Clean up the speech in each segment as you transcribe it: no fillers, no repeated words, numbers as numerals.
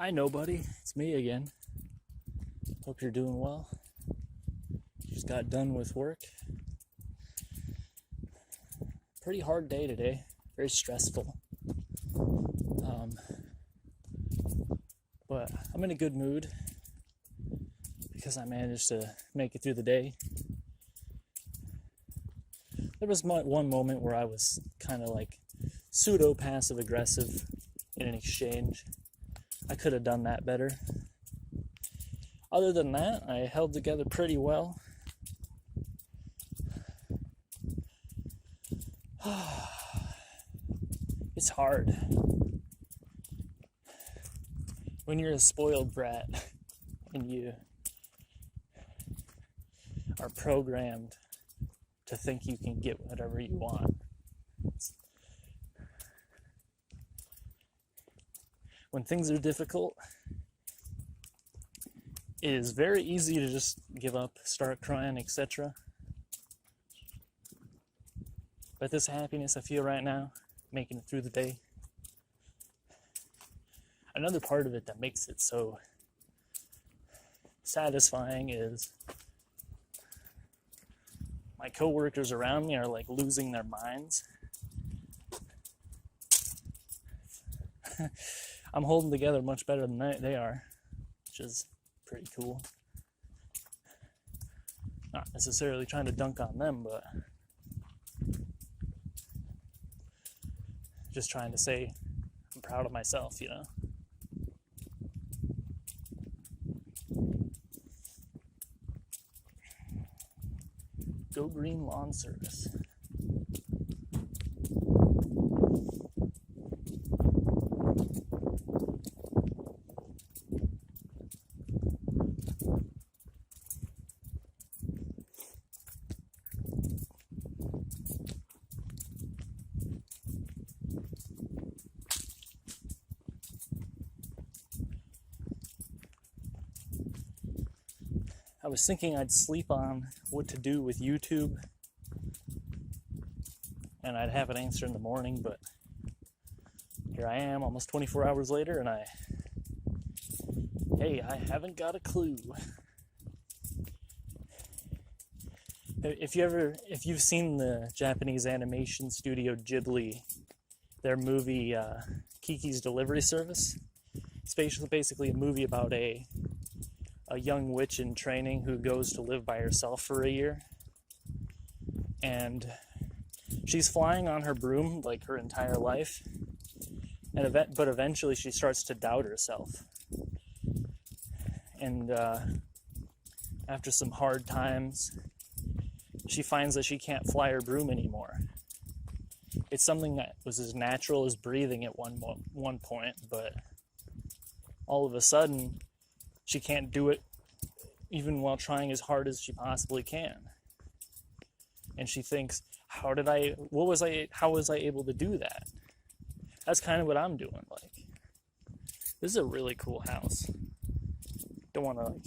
Hi, nobody. It's me again. Hope you're doing well. Just got done with work. Pretty hard day today. Very stressful. But I'm in a good mood because I managed to make it through the day. There was one moment where I was kind of like pseudo passive aggressive in an exchange. I could have done that better. Other than that, I held together pretty well. It's hard when you're a spoiled brat and you are programmed to think you can get whatever you want. When things are difficult, it is very easy to just give up, start crying, etc. But this happiness I feel right now, making it through the day, another part of it that makes it so satisfying is my coworkers around me are like losing their minds. I'm holding together much better than they are, which is pretty cool. Not necessarily trying to dunk on them, but just trying to say I'm proud of myself, you know? Go Green Lawn Service. I was thinking I'd sleep on what to do with YouTube and I'd have an answer in the morning, but here I am almost 24 hours later and I haven't got a clue. If you've seen the Japanese animation studio Ghibli, their movie Kiki's Delivery Service, it's basically a movie about a young witch in training who goes to live by herself for a year, and she's flying on her broom like her entire life, but eventually she starts to doubt herself, and after some hard times she finds that she can't fly her broom anymore. It's something that was as natural as breathing at one point, but all of a sudden she can't do it even while trying as hard as she possibly can. And she thinks, how was I able to do that? That's kind of what I'm doing. Like, this is a really cool house. Don't want to like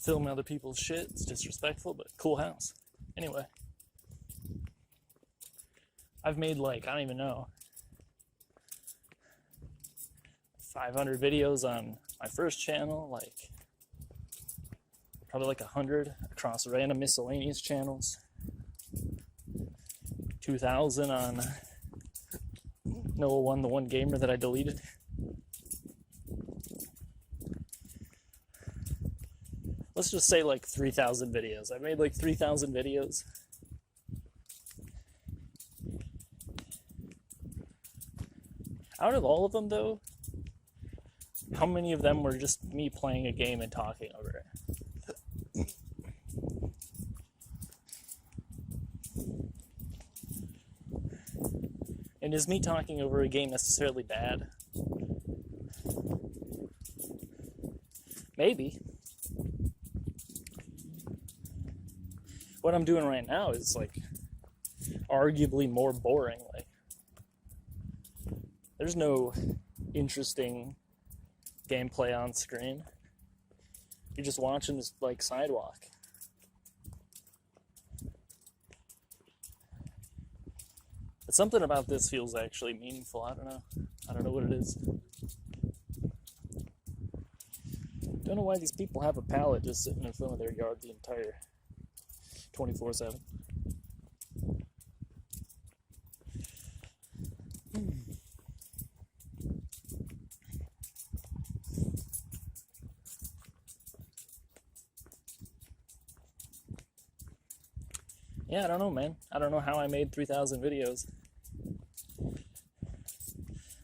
film other people's shit. It's disrespectful, but cool house. Anyway, I've made I don't even know, 500 videos on my first channel, probably 100 across random miscellaneous channels, 2,000 on Noah One, the one gamer that I deleted. Let's just say 3,000 videos. I made 3,000 videos. Out of all of them, though, how many of them were just me playing a game and talking over it? And is me talking over a game necessarily bad? Maybe. What I'm doing right now is arguably more boring. There's no interesting gameplay on screen. You're just watching this sidewalk. But something about this feels actually meaningful. I don't know what it is. Don't know why these people have a pallet just sitting in front of their yard the entire 24/7. Yeah, I don't know, man. I don't know how I made 3,000 videos.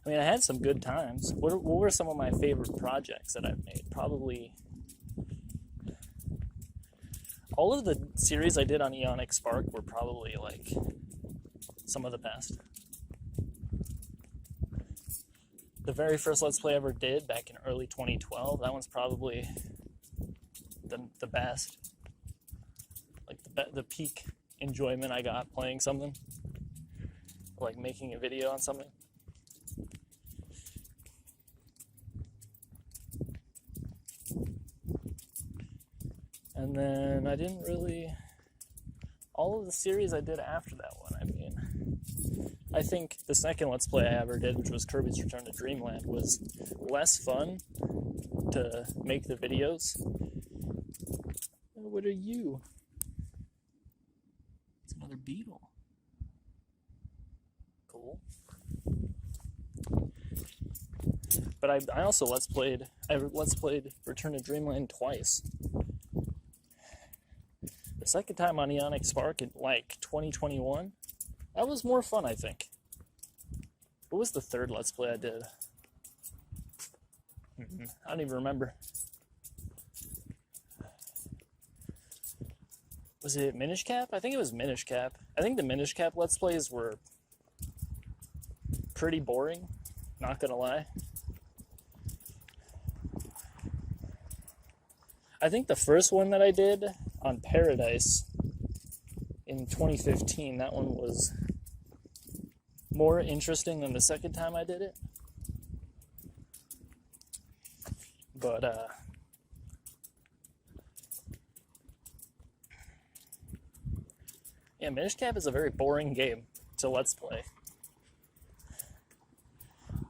I mean, I had some good times. What were some of my favorite projects that I've made? Probably all of the series I did on Ionic Spark were probably like some of the best. The very first Let's Play I ever did back in early 2012, that one's probably the best. Like the peak enjoyment I got playing something, like making a video on something. And then I didn't really, all of the series I did after that one, I mean, I think the second Let's Play I ever did, which was Kirby's Return to Dreamland, was less fun to make the videos. What are you? It's another beetle. Cool. But I also Let's Played Return to Dreamland twice. The second time on Ionic Spark in like 2021, that was more fun, I think. What was the third Let's Play I did? I don't even remember. Was it Minish Cap? I think it was Minish Cap. I think the Minish Cap Let's Plays were pretty boring, not gonna lie. I think the first one that I did on Paradise in 2015, that one was more interesting than the second time I did it. But, yeah, Minish Cap is a very boring game to Let's Play.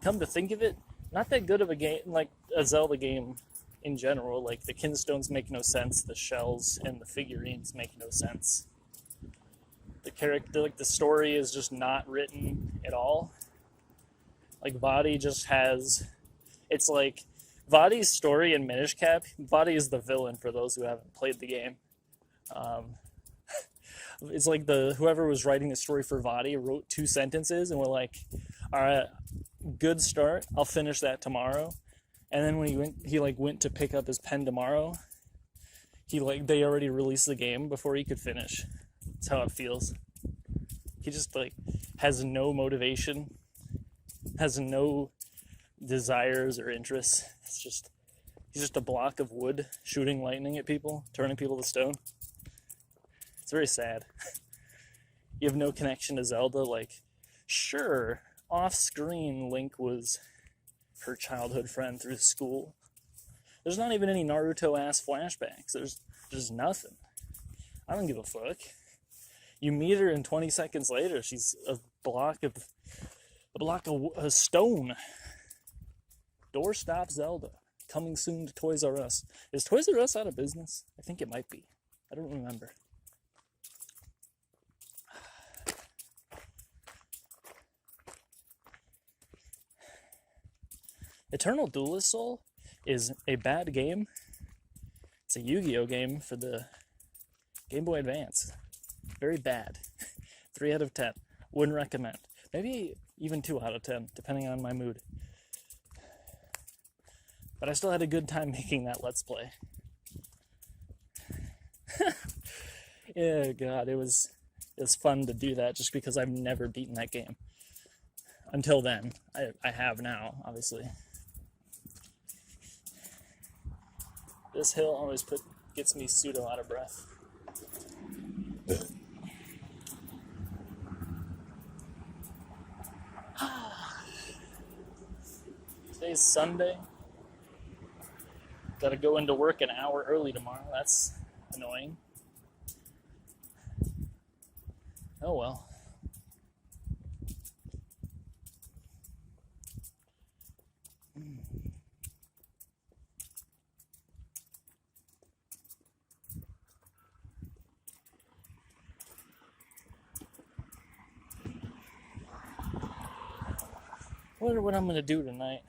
Come to think of it, not that good of a game, like a Zelda game in general. Like, the kinstones make no sense, the shells and the figurines make no sense. The character, like, the story is just not written at all. Like, Vaati just has, it's like, Vaati's story in Minish Cap, Vaati is the villain for those who haven't played the game. It's like whoever was writing the story for Vaati wrote 2 sentences and were like, all right, good start, I'll finish that tomorrow. And then when he went to pick up his pen tomorrow, they already released the game before he could finish. That's how it feels. He just has no motivation, has no desires or interests. He's just a block of wood shooting lightning at people, turning people to stone. It's very sad. You have no connection to Zelda. Like, sure, off-screen Link was her childhood friend through school. There's not even any Naruto-ass flashbacks. There's nothing. I don't give a fuck. You meet her and 20 seconds later, she's a block of stone. Doorstop Zelda. Coming soon to Toys R Us. Is Toys R Us out of business? I think it might be. I don't remember. Eternal Duelist Soul is a bad game. It's a Yu-Gi-Oh game for the Game Boy Advance. Very bad. 3 out of 10. Wouldn't recommend. Maybe even 2 out of 10, depending on my mood. But I still had a good time making that Let's Play. Yeah, God, it was fun to do that just because I've never beaten that game. Until then. I have now, obviously. This hill always gets me pseudo out of breath. Today's Sunday. Gotta go into work an hour early tomorrow. That's annoying. Oh well. wonder what I'm gonna do tonight.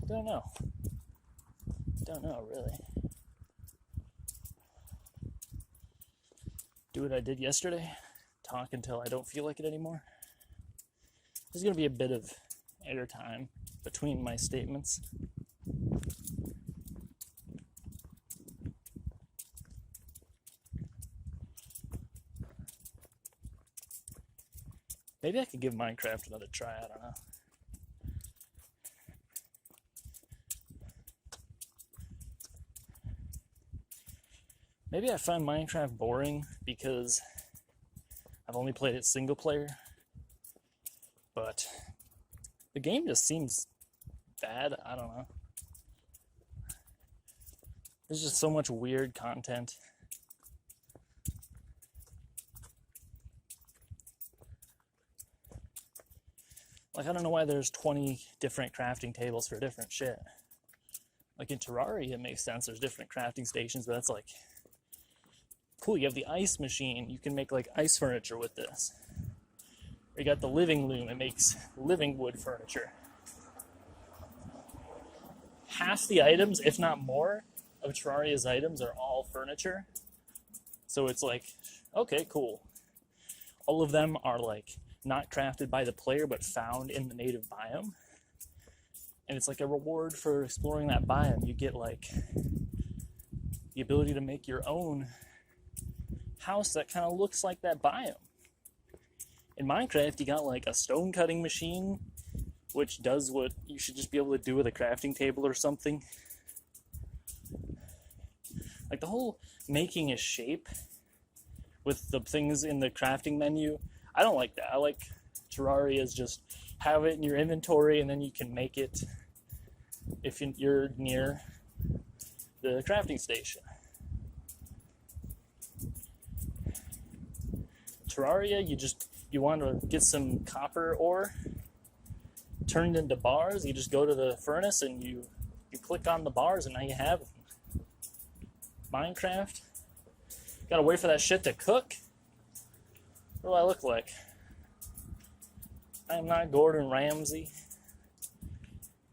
Don't know. Don't know, really. Do what I did yesterday. Talk until I don't feel like it anymore. There's gonna be a bit of airtime between my statements. Maybe I could give Minecraft another try, I don't know. Maybe I find Minecraft boring because I've only played it single player, but the game just seems bad, I don't know. There's just so much weird content. Like, I don't know why there's 20 different crafting tables for different shit. Like in Terraria, it makes sense. There's different crafting stations, but that's like, cool, you have the ice machine. You can make like ice furniture with this. Or you got the living loom. It makes living wood furniture. Half the items, if not more, of Terraria's items are all furniture. So it's like, okay, cool. All of them are like not crafted by the player, but found in the native biome. And it's like a reward for exploring that biome. You get like the ability to make your own house that kind of looks like that biome. In Minecraft, you got like a stone cutting machine, which does what you should just be able to do with a crafting table or something. Like the whole making a shape with the things in the crafting menu, I don't like that. I like Terraria's just have it in your inventory and then you can make it if you're near the crafting station. Terraria, you want to get some copper ore turned into bars, you just go to the furnace and you click on the bars and now you have them. Minecraft, gotta wait for that shit to cook. What do I look like? I am not Gordon Ramsay.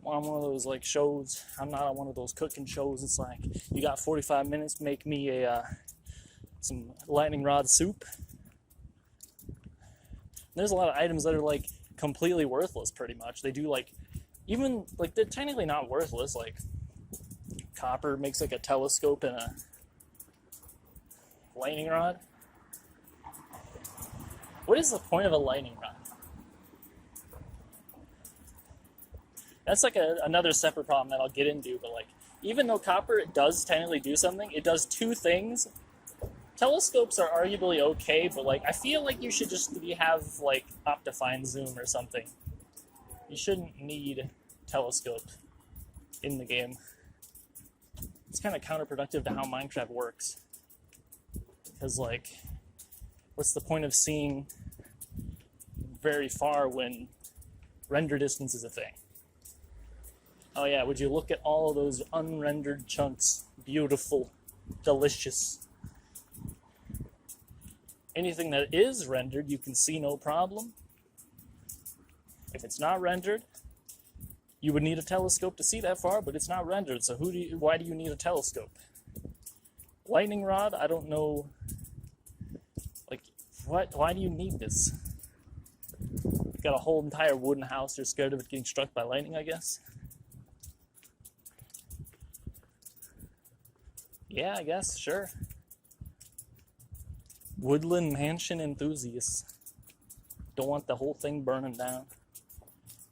I'm on one of those like shows. I'm not on one of those cooking shows. It's like, you got 45 minutes to make me some lightning rod soup. There's a lot of items that are like completely worthless pretty much. They do like, even like they're technically not worthless. Like copper makes like a telescope and a lightning rod. What is the point of a lightning rod? That's like another separate problem that I'll get into, but like, even though copper does technically do something, it does two things. Telescopes are arguably okay, but like, I feel like you should just have like Optifine zoom or something. You shouldn't need telescope in the game. It's kind of counterproductive to how Minecraft works. Because like, what's the point of seeing very far when render distance is a thing? Oh yeah, would you look at all those unrendered chunks? Beautiful, delicious. Anything that is rendered, you can see no problem. If it's not rendered, you would need a telescope to see that far, but it's not rendered, so why do you need a telescope? Lightning rod, I don't know. Like, why do you need this? You've got a whole entire wooden house, you're scared of it getting struck by lightning, I guess? Yeah, I guess, sure. Woodland mansion enthusiasts. Don't want the whole thing burning down.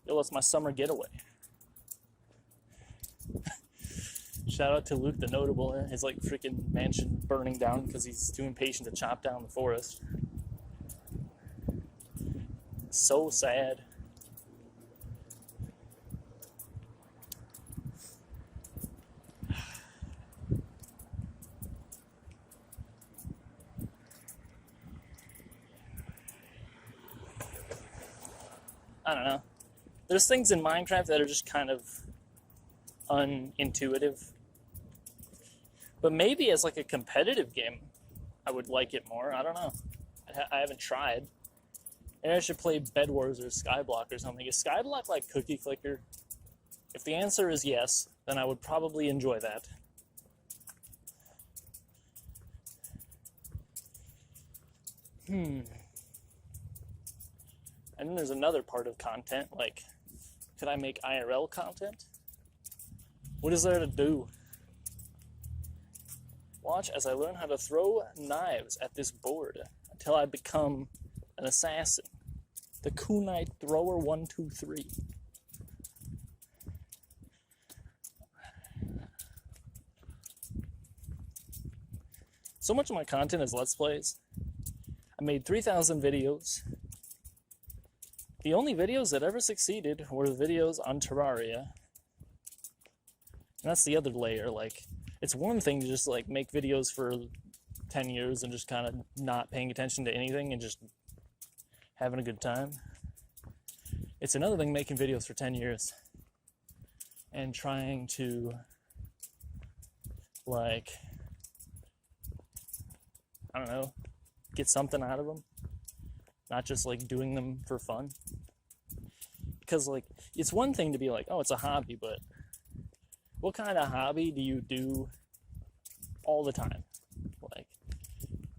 Yo, it's my summer getaway. Shout out to Luke the Notable, his like freaking mansion burning down because he's too impatient to chop down the forest. So sad. I don't know. There's things in Minecraft that are just kind of unintuitive. But maybe as like a competitive game, I would like it more. I don't know. I haven't tried. Maybe I should play Bed Wars or Skyblock or something. Is Skyblock like Cookie Clicker? If the answer is yes, then I would probably enjoy that. And then there's another part of content, like, could I make IRL content? What is there to do? Watch as I learn how to throw knives at this board until I become an assassin. The Kunite Thrower 123. So much of my content is Let's Plays. I made 3,000 videos. The only videos that ever succeeded were the videos on Terraria. And that's the other layer, like, it's one thing to just, like, make videos for 10 years and just kind of not paying attention to anything and just having a good time. It's another thing making videos for 10 years and trying to, like, I don't know, get something out of them. Not just, like, doing them for fun. Because, like, it's one thing to be like, oh, it's a hobby, but what kind of hobby do you do all the time? Like,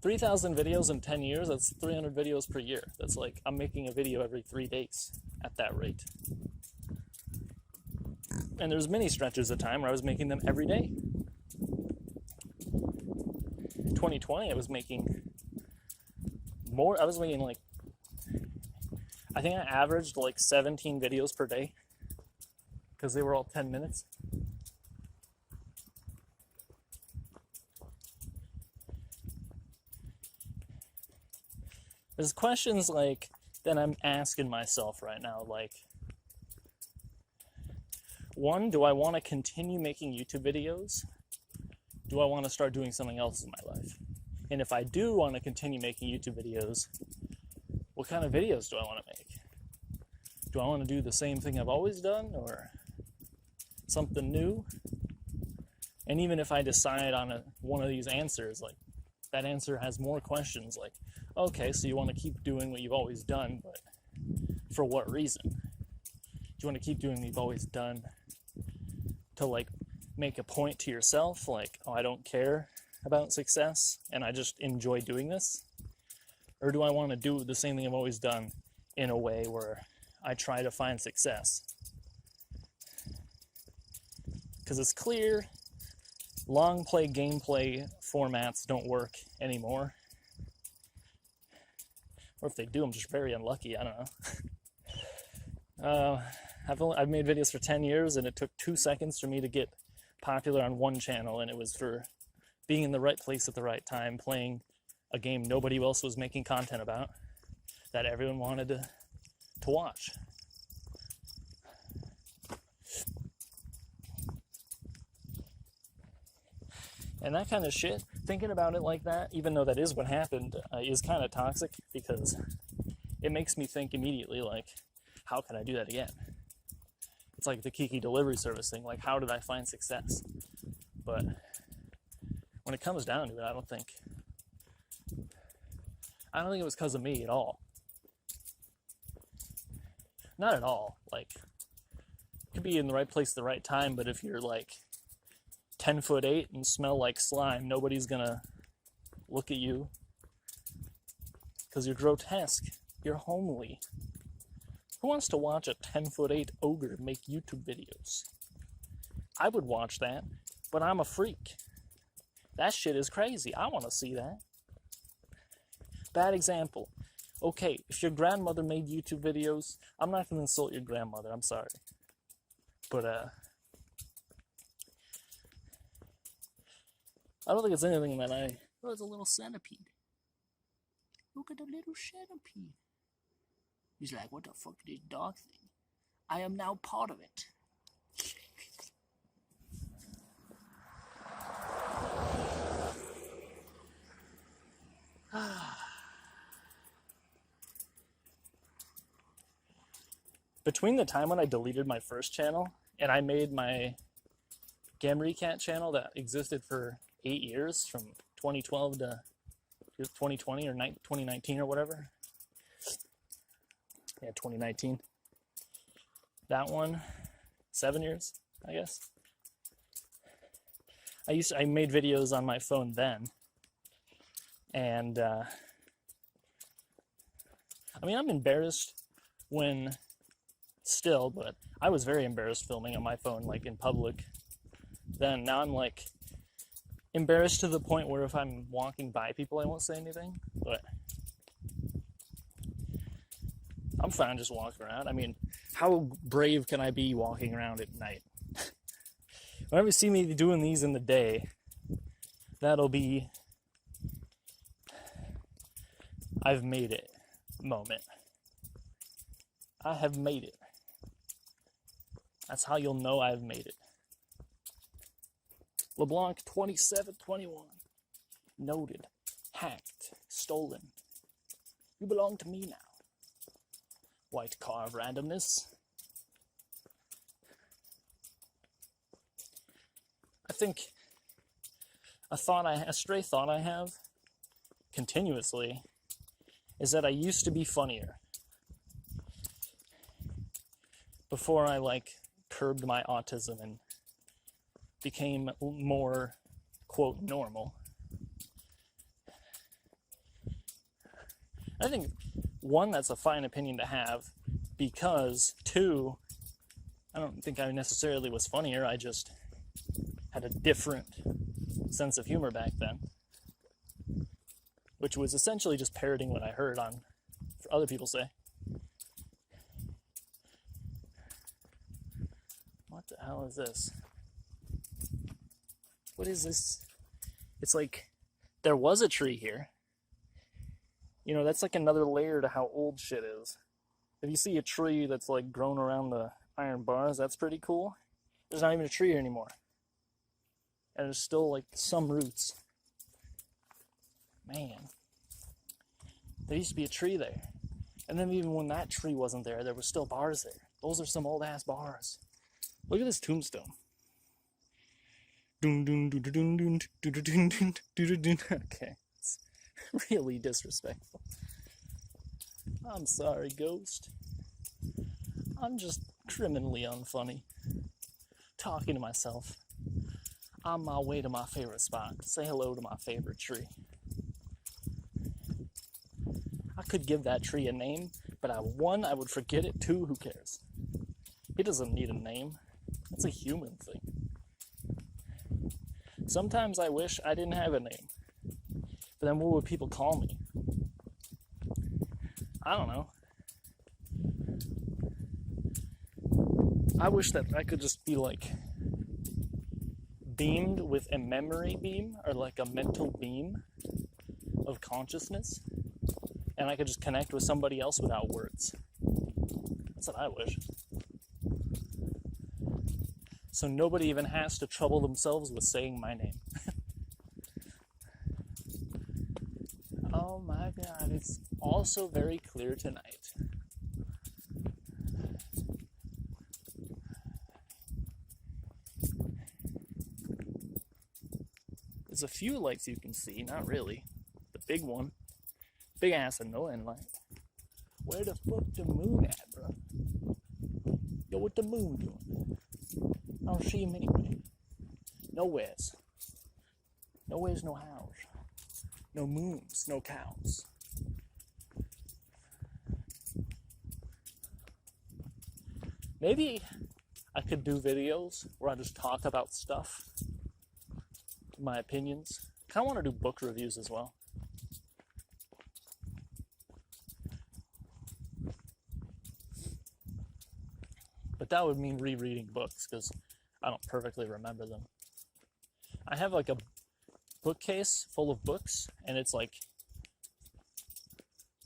3,000 videos in 10 years, that's 300 videos per year. That's like, I'm making a video every 3 days at that rate. And there's many stretches of time where I was making them every day. 2020, I was making more, I was making like, I think I averaged like 17 videos per day because they were all 10 minutes. There's questions like that I'm asking myself right now, like, one, do I want to continue making YouTube videos? Do I want to start doing something else in my life? And if I do want to continue making YouTube videos, what kind of videos do I want to make? Do I want to do the same thing I've always done or something new? And even if I decide on one of these answers, like, that answer has more questions, like, okay, so you want to keep doing what you've always done, but for what reason? Do you want to keep doing what you've always done to, like, make a point to yourself, like, oh, I don't care about success and I just enjoy doing this? Or do I want to do the same thing I've always done in a way where I try to find success? Because it's clear long play gameplay formats don't work anymore. Or if they do, I'm just very unlucky. I don't know. I've made videos for 10 years, and it took 2 seconds for me to get popular on one channel, and it was for being in the right place at the right time, playing a game nobody else was making content about, that everyone wanted to watch. And that kind of shit, thinking about it like that, even though that is what happened, is kind of toxic, because it makes me think immediately, like, how can I do that again? It's like the Kiki delivery service thing, like, how did I find success? But when it comes down to it, I don't think it was because of me at all. Not at all. Like, you could be in the right place at the right time, but if you're like 10'8" and smell like slime, nobody's gonna look at you because you're grotesque. You're homely. Who wants to watch a 10'8" ogre make YouTube videos? I would watch that, but I'm a freak. That shit is crazy. I want to see that. Bad example. Okay, if your grandmother made YouTube videos, I'm not going to insult your grandmother, I'm sorry. But, I don't think it's anything that oh, it's a little centipede. Look at the little centipede. He's like, what the fuck is this dog thing? I am now part of it. Between the time when I deleted my first channel and I made my Gamrecat channel that existed for 8 years, from 2012 to 2020 or 2019 or whatever, Yeah, 2019. That one, 7 years, I guess. I made videos on my phone then, and I mean, I'm embarrassed when still, but I was very embarrassed filming on my phone, like in public. Then now I'm like embarrassed to the point where if I'm walking by people, I won't say anything, but I'm fine just walking around. I mean, how brave can I be walking around at night? Whenever you see me doing these in the day, that'll be I've made it moment. I have made it. That's how you'll know I've made it. LeBlanc 2721. Noted. Hacked. Stolen. You belong to me now. White car of randomness. I think a stray thought I have continuously is that I used to be funnier before I curbed my autism and became more, quote, normal. I think, one, that's a fine opinion to have, because, two, I don't think I necessarily was funnier, I just had a different sense of humor back then, which was essentially just parroting what I heard on other people say. What the hell is this? What is this? It's like, there was a tree here. You know, that's like another layer to how old shit is. If you see a tree that's like grown around the iron bars, that's pretty cool. There's not even a tree here anymore. And there's still like some roots. Man. There used to be a tree there. And then even when that tree wasn't there, there were still bars there. Those are some old ass bars. Look at this tombstone. Okay. It's really disrespectful. I'm sorry, ghost. I'm just criminally unfunny. Talking to myself. On my way to my favorite spot. Say hello to my favorite tree. I could give that tree a name, but one, I would forget it. Two, who cares? It doesn't need a name. It's a human thing. Sometimes I wish I didn't have a name. But then what would people call me? I don't know. I wish that I could just be like beamed with a memory beam or like a mental beam of consciousness, and I could just connect with somebody else without words. That's what I wish. So nobody even has to trouble themselves with saying my name. Oh my God, it's also very clear tonight. There's a few lights you can see, not really. The big one, big ass annoying light. Where the fuck the moon at, bro? Yo, what the moon doing? I don't see him anyway. Nowheres. Nowheres, no hows. No moons, no cows. Maybe I could do videos where I just talk about stuff. My opinions. I kind of want to do book reviews as well. But that would mean rereading books because I don't perfectly remember them. I have like a bookcase full of books, and it's like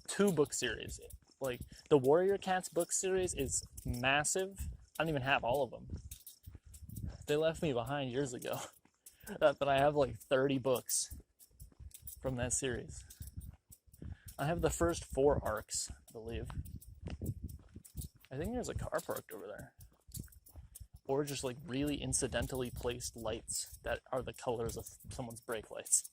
2 book series. Like the Warrior Cats book series is massive. I don't even have all of them. They left me behind years ago. But I have like 30 books from that series. I have the first 4 arcs, I believe. I think there's a car parked over there. Or just like really incidentally placed lights that are the colors of someone's brake lights.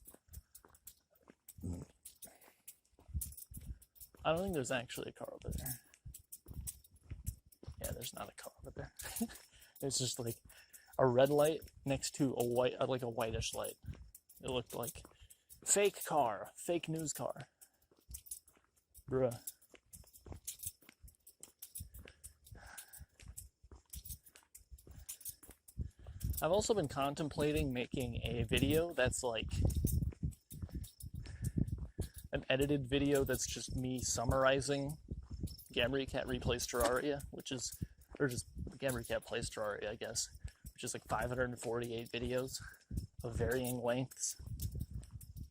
I don't think there's actually a car over there. Yeah, there's not a car over there. It's just like a red light next to a white, like a whitish light. It looked like fake car, fake news car. Bruh. I've also been contemplating making a video that's like an edited video that's just me summarizing Gamma Cat Replays Terraria, or just Gamma Cat Plays Terraria, I guess, which is like 548 videos of varying lengths.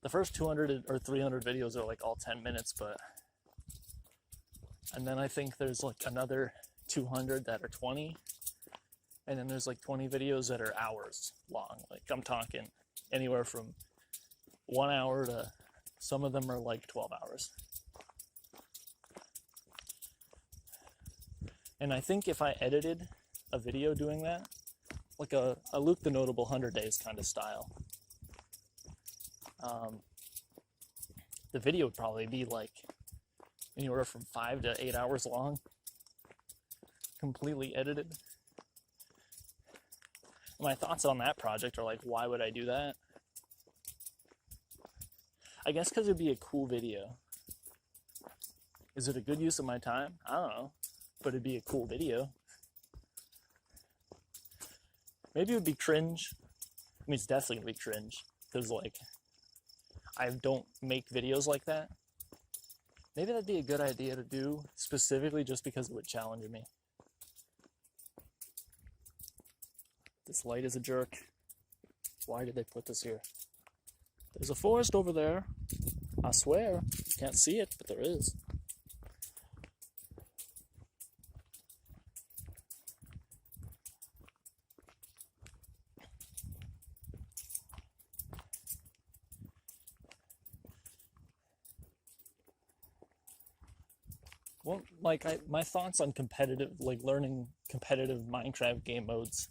The first 200 or 300 videos are like all 10 minutes, and then I think there's like another 200 that are 20, and then there's like 20 videos that are hours long. Like I'm talking anywhere from 1 hour to some of them are like 12 hours. And I think if I edited a video doing that, like a Luke the Notable 100 Days kind of style, the video would probably be like anywhere from 5 to 8 hours long, completely edited. My thoughts on that project are like, why would I do that? I guess because it'd be a cool video. Is it a good use of my time? I don't know, but it'd be a cool video. Maybe it would be cringe. I mean, it's definitely gonna be cringe because like I don't make videos like that. Maybe that'd be a good idea to do specifically just because it would challenge me. This light is a jerk. Why did they put this here? There's a forest over there. I swear. You can't see it, but there is. Well, like my thoughts on competitive, like learning competitive Minecraft game modes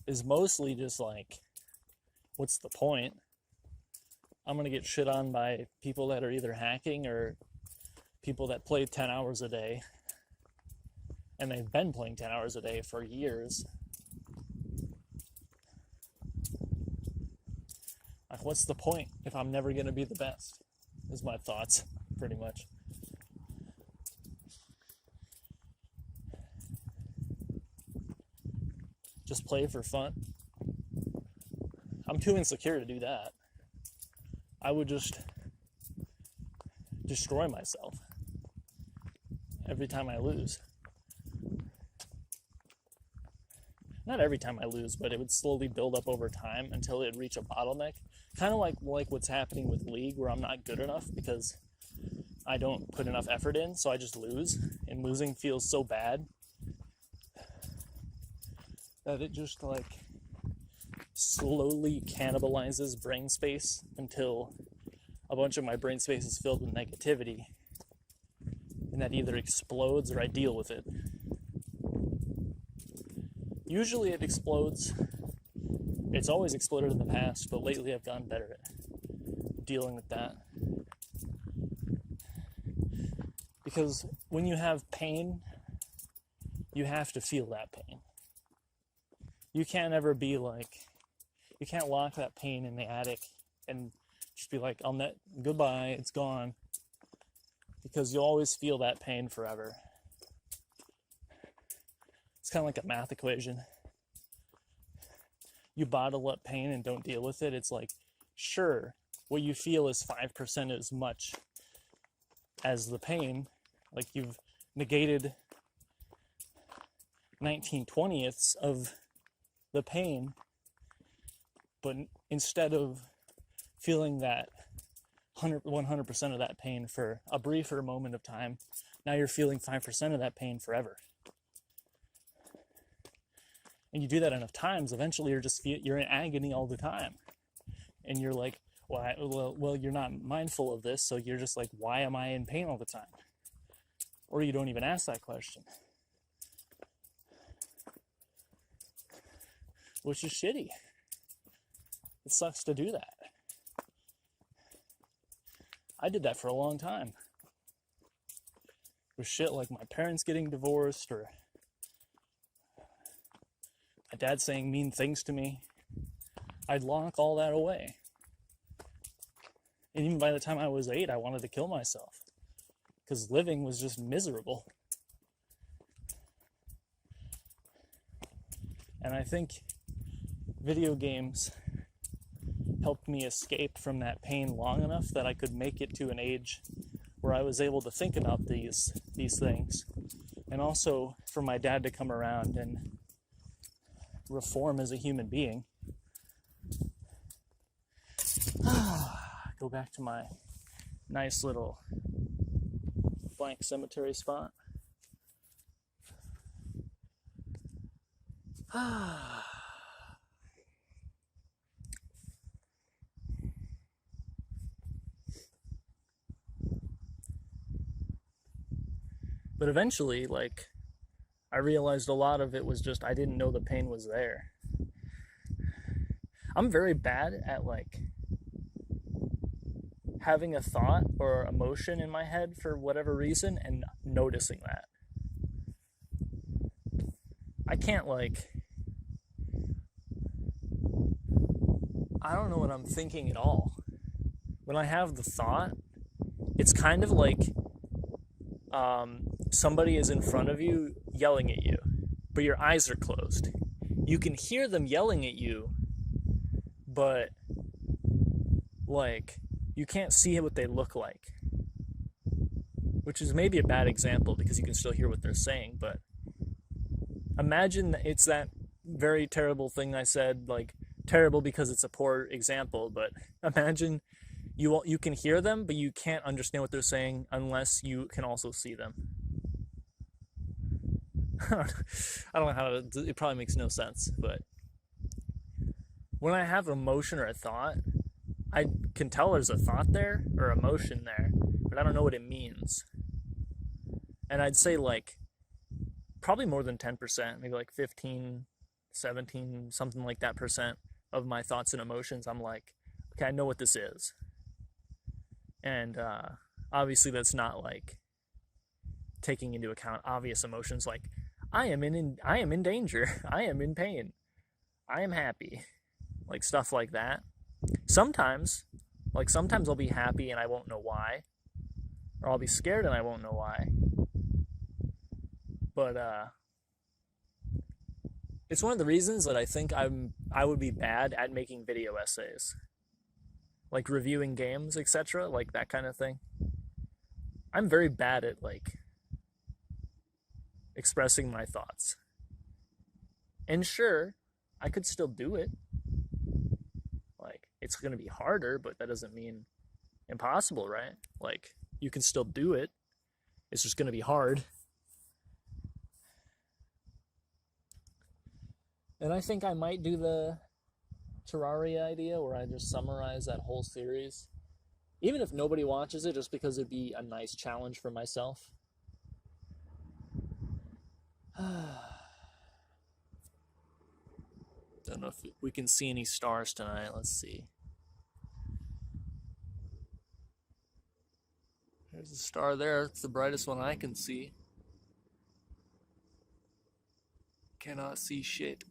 is mostly just like, what's the point? I'm gonna get shit on by people that are either hacking or people that play 10 hours a day, and they've been playing 10 hours a day for years. Like, what's the point if I'm never gonna be the best? Is my thoughts, pretty much. Just play for fun. I'm too insecure to do that. I would just destroy myself every time I lose. Not every time I lose, but it would slowly build up over time until it would reach a bottleneck. Kind of like what's happening with League, where I'm not good enough because I don't put enough effort in, so I just lose. And losing feels so bad that it just like slowly cannibalizes brain space until a bunch of my brain space is filled with negativity, and that either explodes or I deal with it. Usually it explodes. It's always exploded in the past, but lately I've gotten better at dealing with that. Because when you have pain, you have to feel that pain. You can't ever be like, you can't lock that pain in the attic and just be like, goodbye, it's gone. Because you'll always feel that pain forever. It's kind of like a math equation. You bottle up pain and don't deal with it. It's like, sure, what you feel is 5% as much as the pain. Like you've negated 19/20ths of the pain, but instead of feeling that 100% of that pain for a briefer moment of time, now you're feeling 5% of that pain forever. And you do that enough times, eventually you're in agony all the time. And you're like, well, you're not mindful of this, so you're just like, why am I in pain all the time? Or you don't even ask that question. Which is shitty. It sucks to do that. I did that for a long time. With shit like my parents getting divorced, or dad saying mean things to me, I'd lock all that away. And even by the time I was 8, I wanted to kill myself because living was just miserable. And I think video games helped me escape from that pain long enough that I could make it to an age where I was able to think about these things. And also for my dad to come around and reform as a human being. Go back to my nice little blank cemetery spot. But eventually, like, I realized a lot of it was just I didn't know the pain was there. I'm very bad at, like, having a thought or emotion in my head for whatever reason and noticing that. I can't, like, I don't know what I'm thinking at all. When I have the thought, it's kind of like somebody is in front of you yelling at you, but your eyes are closed. You can hear them yelling at you, but, like, you can't see what they look like. Which is maybe a bad example because you can still hear what they're saying, but imagine it's that very terrible thing I said, like, terrible because it's a poor example, but imagine you can hear them, but you can't understand what they're saying unless you can also see them. I don't know how to, it probably makes no sense, but when I have emotion or a thought, I can tell there's a thought there or emotion there, but I don't know what it means. And I'd say, like, probably more than 10%, maybe like 15, 17, something like that percent of my thoughts and emotions, I'm like, okay, I know what this is. And obviously that's not, like, taking into account obvious emotions like I am in danger, I am in pain, I am happy, like stuff like that. Sometimes I'll be happy and I won't know why, or I'll be scared and I won't know why. But it's one of the reasons that I think I would be bad at making video essays, like reviewing games, etc., like that kind of thing. I'm very bad at, like, expressing my thoughts. And sure, I could still do it. Like, it's going to be harder, but that doesn't mean impossible, right? Like, you can still do it. It's just going to be hard. And I think I might do the Terraria idea where I just summarize that whole series. Even if nobody watches it, just because it'd be a nice challenge for myself. Don't know if we can see any stars tonight. Let's see. There's a star there. It's the brightest one I can see. Cannot see shit.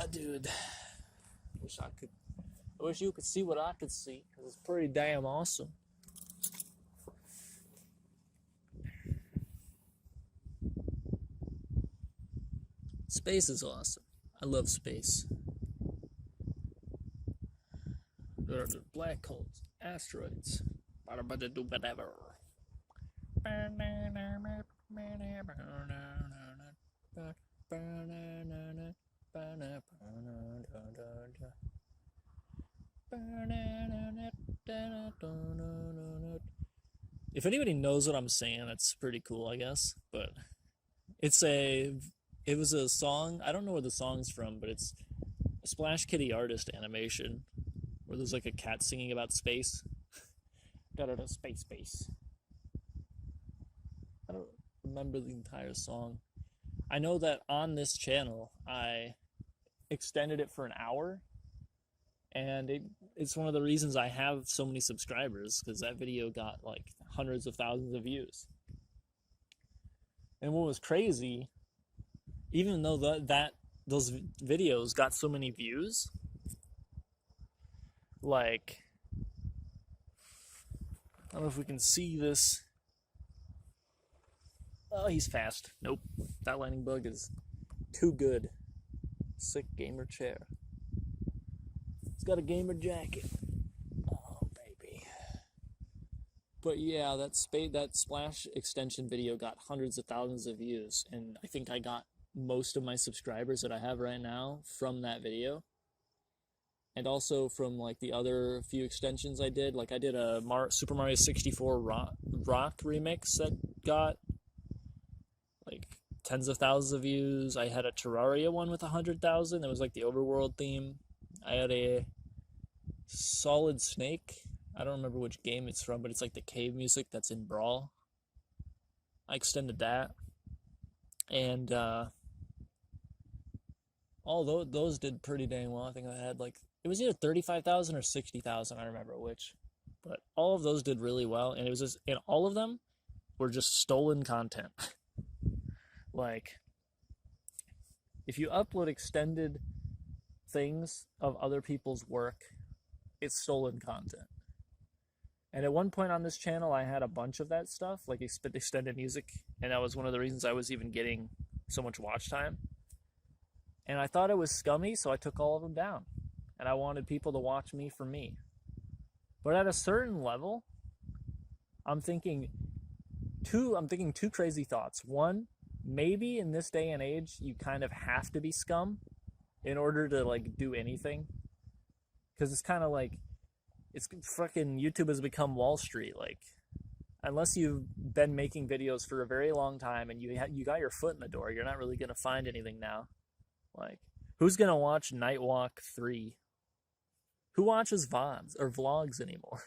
Dude. I wish you could see what I could see, because it's pretty damn awesome. Space is awesome. I love space. There are the black holes, asteroids, whatever. If anybody knows what I'm saying, that's pretty cool, I guess. But it was a song. I don't know where the song's from, but it's a Splash Kitty artist animation where there's like a cat singing about space. Space. I don't remember the entire song. I know that on this channel, I extended it for an hour, and it's one of the reasons I have so many subscribers, because that video got like hundreds of thousands of views. And what was crazy even though those videos got so many views, like, I don't know if we can see this. Oh, he's fast. Nope. That lightning bug is too good. Sick gamer chair. It's got a gamer jacket. Oh, baby. But yeah, that Splash extension video got hundreds of thousands of views, and I think I got most of my subscribers that I have right now from that video. And also from like the other few extensions I did. Like I did a Super Mario 64 rock remix that got like tens of thousands of views. I had a Terraria one with 100,000. It was like the overworld theme. I had a Solid Snake. I don't remember which game it's from, but it's like the cave music that's in Brawl. I extended that. And all those did pretty dang well. I think I had like, it was either 35,000 or 60,000. I remember which. But all of those did really well. And it was just, and all of them were just stolen content. Like, if you upload extended things of other people's work, it's stolen content. And at one point on this channel, I had a bunch of that stuff, like extended music, and that was one of the reasons I was even getting so much watch time. And I thought it was scummy, so I took all of them down. And I wanted people to watch me for me. But at a certain level, I'm thinking two crazy thoughts. One, maybe in this day and age, you kind of have to be scum in order to like do anything. Because it's kind of like, it's fucking, YouTube has become Wall Street. Like, unless you've been making videos for a very long time and you got your foot in the door, you're not really going to find anything now. Like, who's going to watch Nightwalk 3? Who watches VODs or vlogs anymore?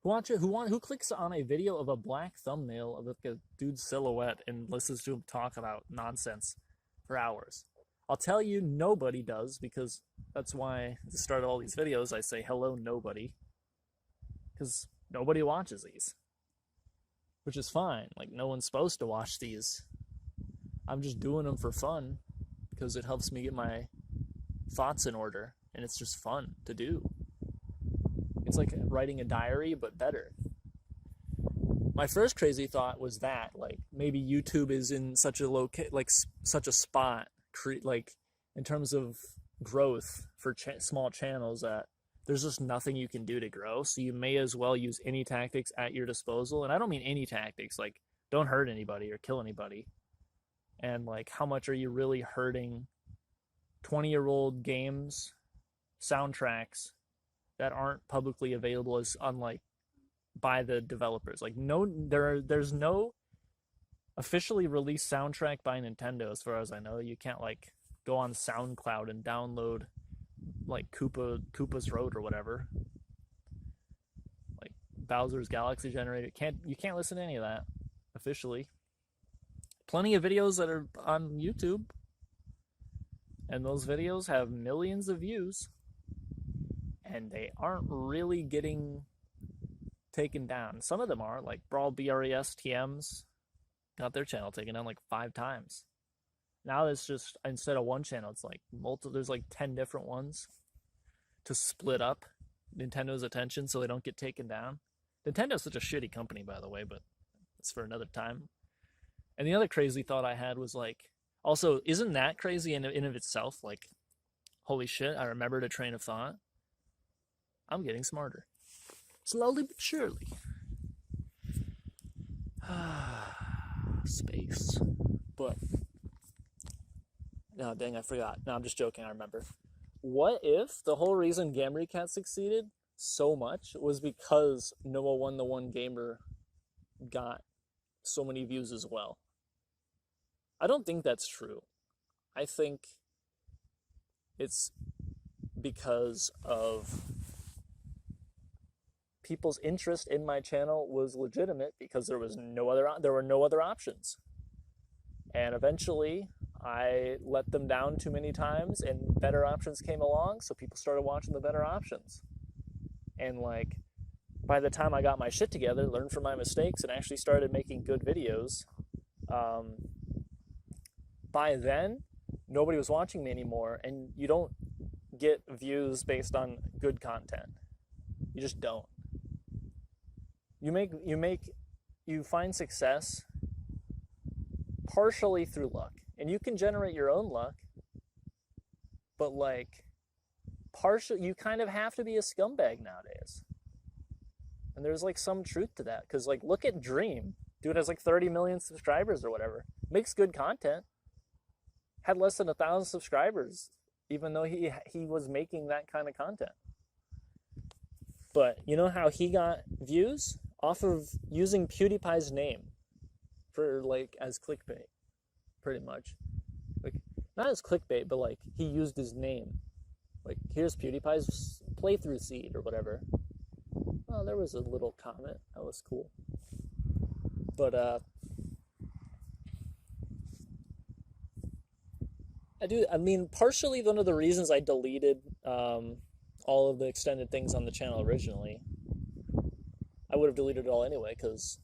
Who clicks on a video of a black thumbnail of like a dude's silhouette and listens to him talk about nonsense for hours? I'll tell you, nobody does, because that's why at the start of all these videos I say hello nobody, because nobody watches these, which is fine. Like, no one's supposed to watch these. I'm just doing them for fun because it helps me get my thoughts in order, and it's just fun to do. It's like writing a diary, but better. My first crazy thought was that, like, maybe YouTube is in such a such a spot, like, in terms of growth for small channels, that there's just nothing you can do to grow. So you may as well use any tactics at your disposal. And I don't mean any tactics, like, don't hurt anybody or kill anybody. And like, how much are you really hurting 20-year-old games, soundtracks that aren't publicly available as unlike by the developers? Like, there's no officially released soundtrack by Nintendo as far as I know. You can't like go on SoundCloud and download like Koopa's Road or whatever, like Bowser's Galaxy generator. You can't listen to any of that officially. Plenty of videos that are on YouTube, and those videos have millions of views, and they aren't really getting taken down. Some of them are, like Brawl BRES TMs got their channel taken down like 5 times. Now it's just, instead of one channel, it's like there's like 10 different ones to split up Nintendo's attention so they don't get taken down. Nintendo's such a shitty company, by the way, but it's for another time. And the other crazy thought I had was like, also, isn't that crazy in of itself? Like, holy shit, I remembered a train of thought. I'm getting smarter. Slowly but surely. Space. But, no, dang, I forgot. No, I'm just joking, I remember. What if the whole reason Gamery Cat succeeded so much was because Noah 1 the One Gamer got so many views as well? I don't think that's true. I think it's because of people's interest in my channel was legitimate, because there were no other options. And eventually I let them down too many times and better options came along, so people started watching the better options. And like, by the time I got my shit together, learned from my mistakes, and actually started making good videos, by then, nobody was watching me anymore, and you don't get views based on good content. You just don't. You find success partially through luck. And you can generate your own luck, but like you kind of have to be a scumbag nowadays. And there's like some truth to that, because like look at Dream. Dude has like 30 million subscribers or whatever. Makes good content. Had less than 1,000 subscribers, even though he was making that kind of content. But you know how he got views? Off of using PewDiePie's name for like as clickbait, pretty much. Like not as clickbait, but like he used his name. Like here's PewDiePie's playthrough seed or whatever. Oh, there was a little comment. That was cool. But I mean, partially one of the reasons I deleted all of the extended things on the channel originally. I would have deleted it all anyway, because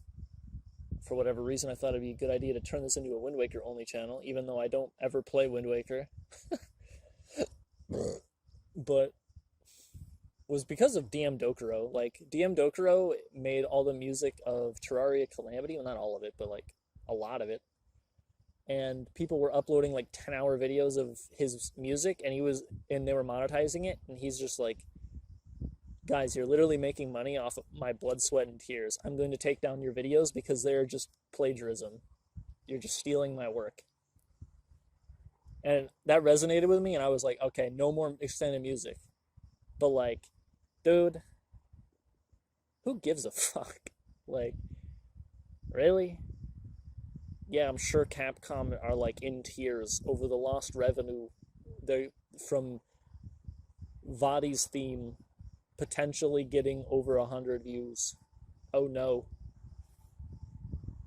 for whatever reason I thought it'd be a good idea to turn this into a Wind Waker only channel, even though I don't ever play Wind Waker. But was because of DM Dokuro. Like, DM Dokuro made all the music of Terraria Calamity. Well, not all of it, but like a lot of it. And people were uploading like 10-hour videos of his music, and they were monetizing it, and he's just like, guys, you're literally making money off of my blood, sweat, and tears. I'm going to take down your videos because they're just plagiarism. You're just stealing my work. And that resonated with me, and I was like, okay, no more extended music. But like, dude, who gives a fuck? Like, really? Yeah, I'm sure Capcom are like in tears over the lost revenue from Vadi's theme potentially getting over 100 views. Oh no.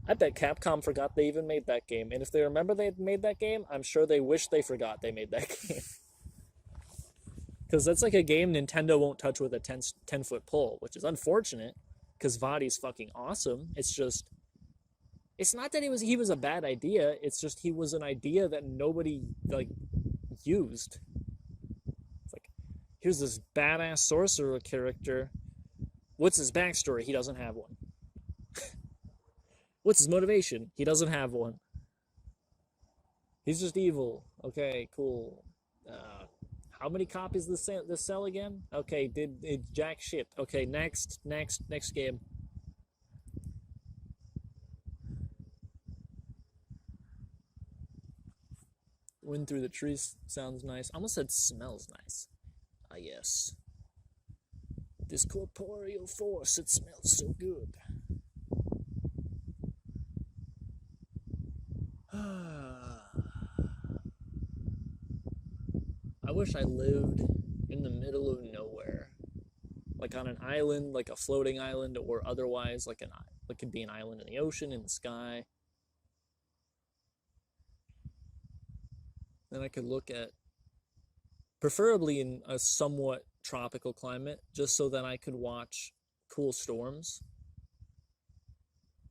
I bet Capcom forgot they even made that game. And if they remember they had made that game, I'm sure they wish they forgot they made that game. Because that's like a game Nintendo won't touch with a 10-foot pole, which is unfortunate, because Vadi's fucking awesome. It's just, it's not that he was a bad idea, it's just he was an idea that nobody, like, used. It's like, here's this badass sorcerer character. What's his backstory? He doesn't have one. What's his motivation? He doesn't have one. He's just evil. Okay, cool. How many copies this sell again? Okay, did jack shit. Okay, next game. Wind through the trees sounds nice. I almost said smells nice. Ah, yes. This corporeal force, it smells so good. I wish I lived in the middle of nowhere, like on an island, like a floating island, or otherwise like it could be an island in the ocean, in the sky. Then I could look at, preferably in a somewhat tropical climate, just so that I could watch cool storms,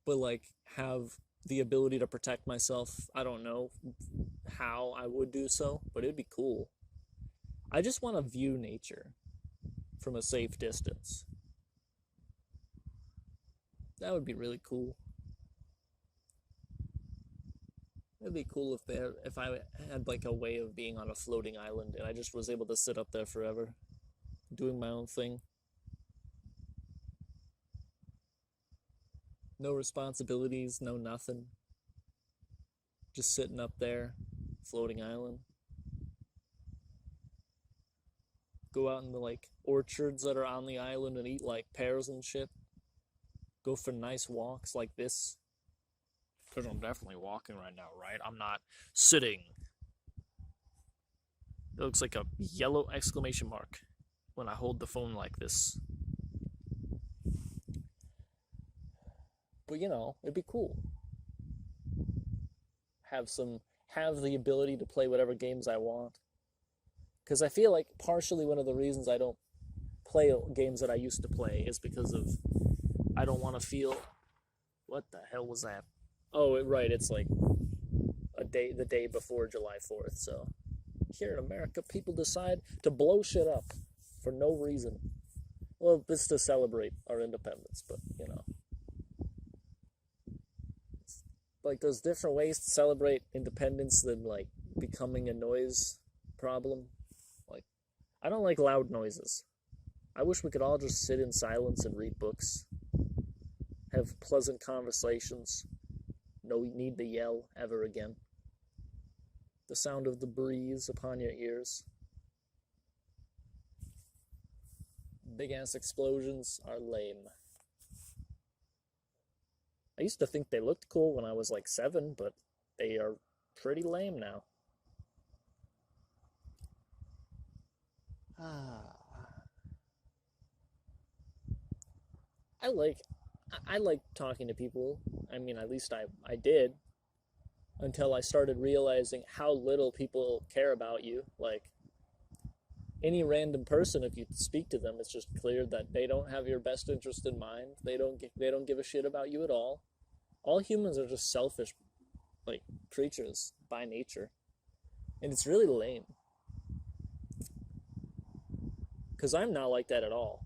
but like have the ability to protect myself. I don't know how I would do so, but it'd be cool. I just want to view nature from a safe distance. That would be really cool. It'd be cool if I had like a way of being on a floating island and I just was able to sit up there forever, doing my own thing. No responsibilities, no nothing. Just sitting up there, floating island. Go out in the like orchards that are on the island and eat like pears and shit. Go for nice walks like this. Because I'm definitely walking right now, right? I'm not sitting. It looks like a yellow exclamation mark when I hold the phone like this. But you know, it'd be cool. Have the ability to play whatever games I want. Because I feel like partially one of the reasons I don't play games that I used to play is because of I don't want to feel... What the hell was that? Oh, right, it's like a the day before July 4th. So here in America, people decide to blow shit up for no reason. Well, it's to celebrate our independence, but you know, like there's different ways to celebrate independence than like becoming a noise problem. Like, I don't like loud noises. I wish we could all just sit in silence and read books, have pleasant conversations, no need to yell ever again. The sound of the breeze upon your ears. Big ass explosions are lame. I used to think they looked cool when I was like 7, but they are pretty lame now. I like I like talking to people. I mean, at least I did until I started realizing how little people care about you. Like any random person, if you speak to them, it's just clear that they don't have your best interest in mind. They don't give a shit about you at all. All humans are just selfish, like creatures by nature, and it's really lame. Because I'm not like that at all.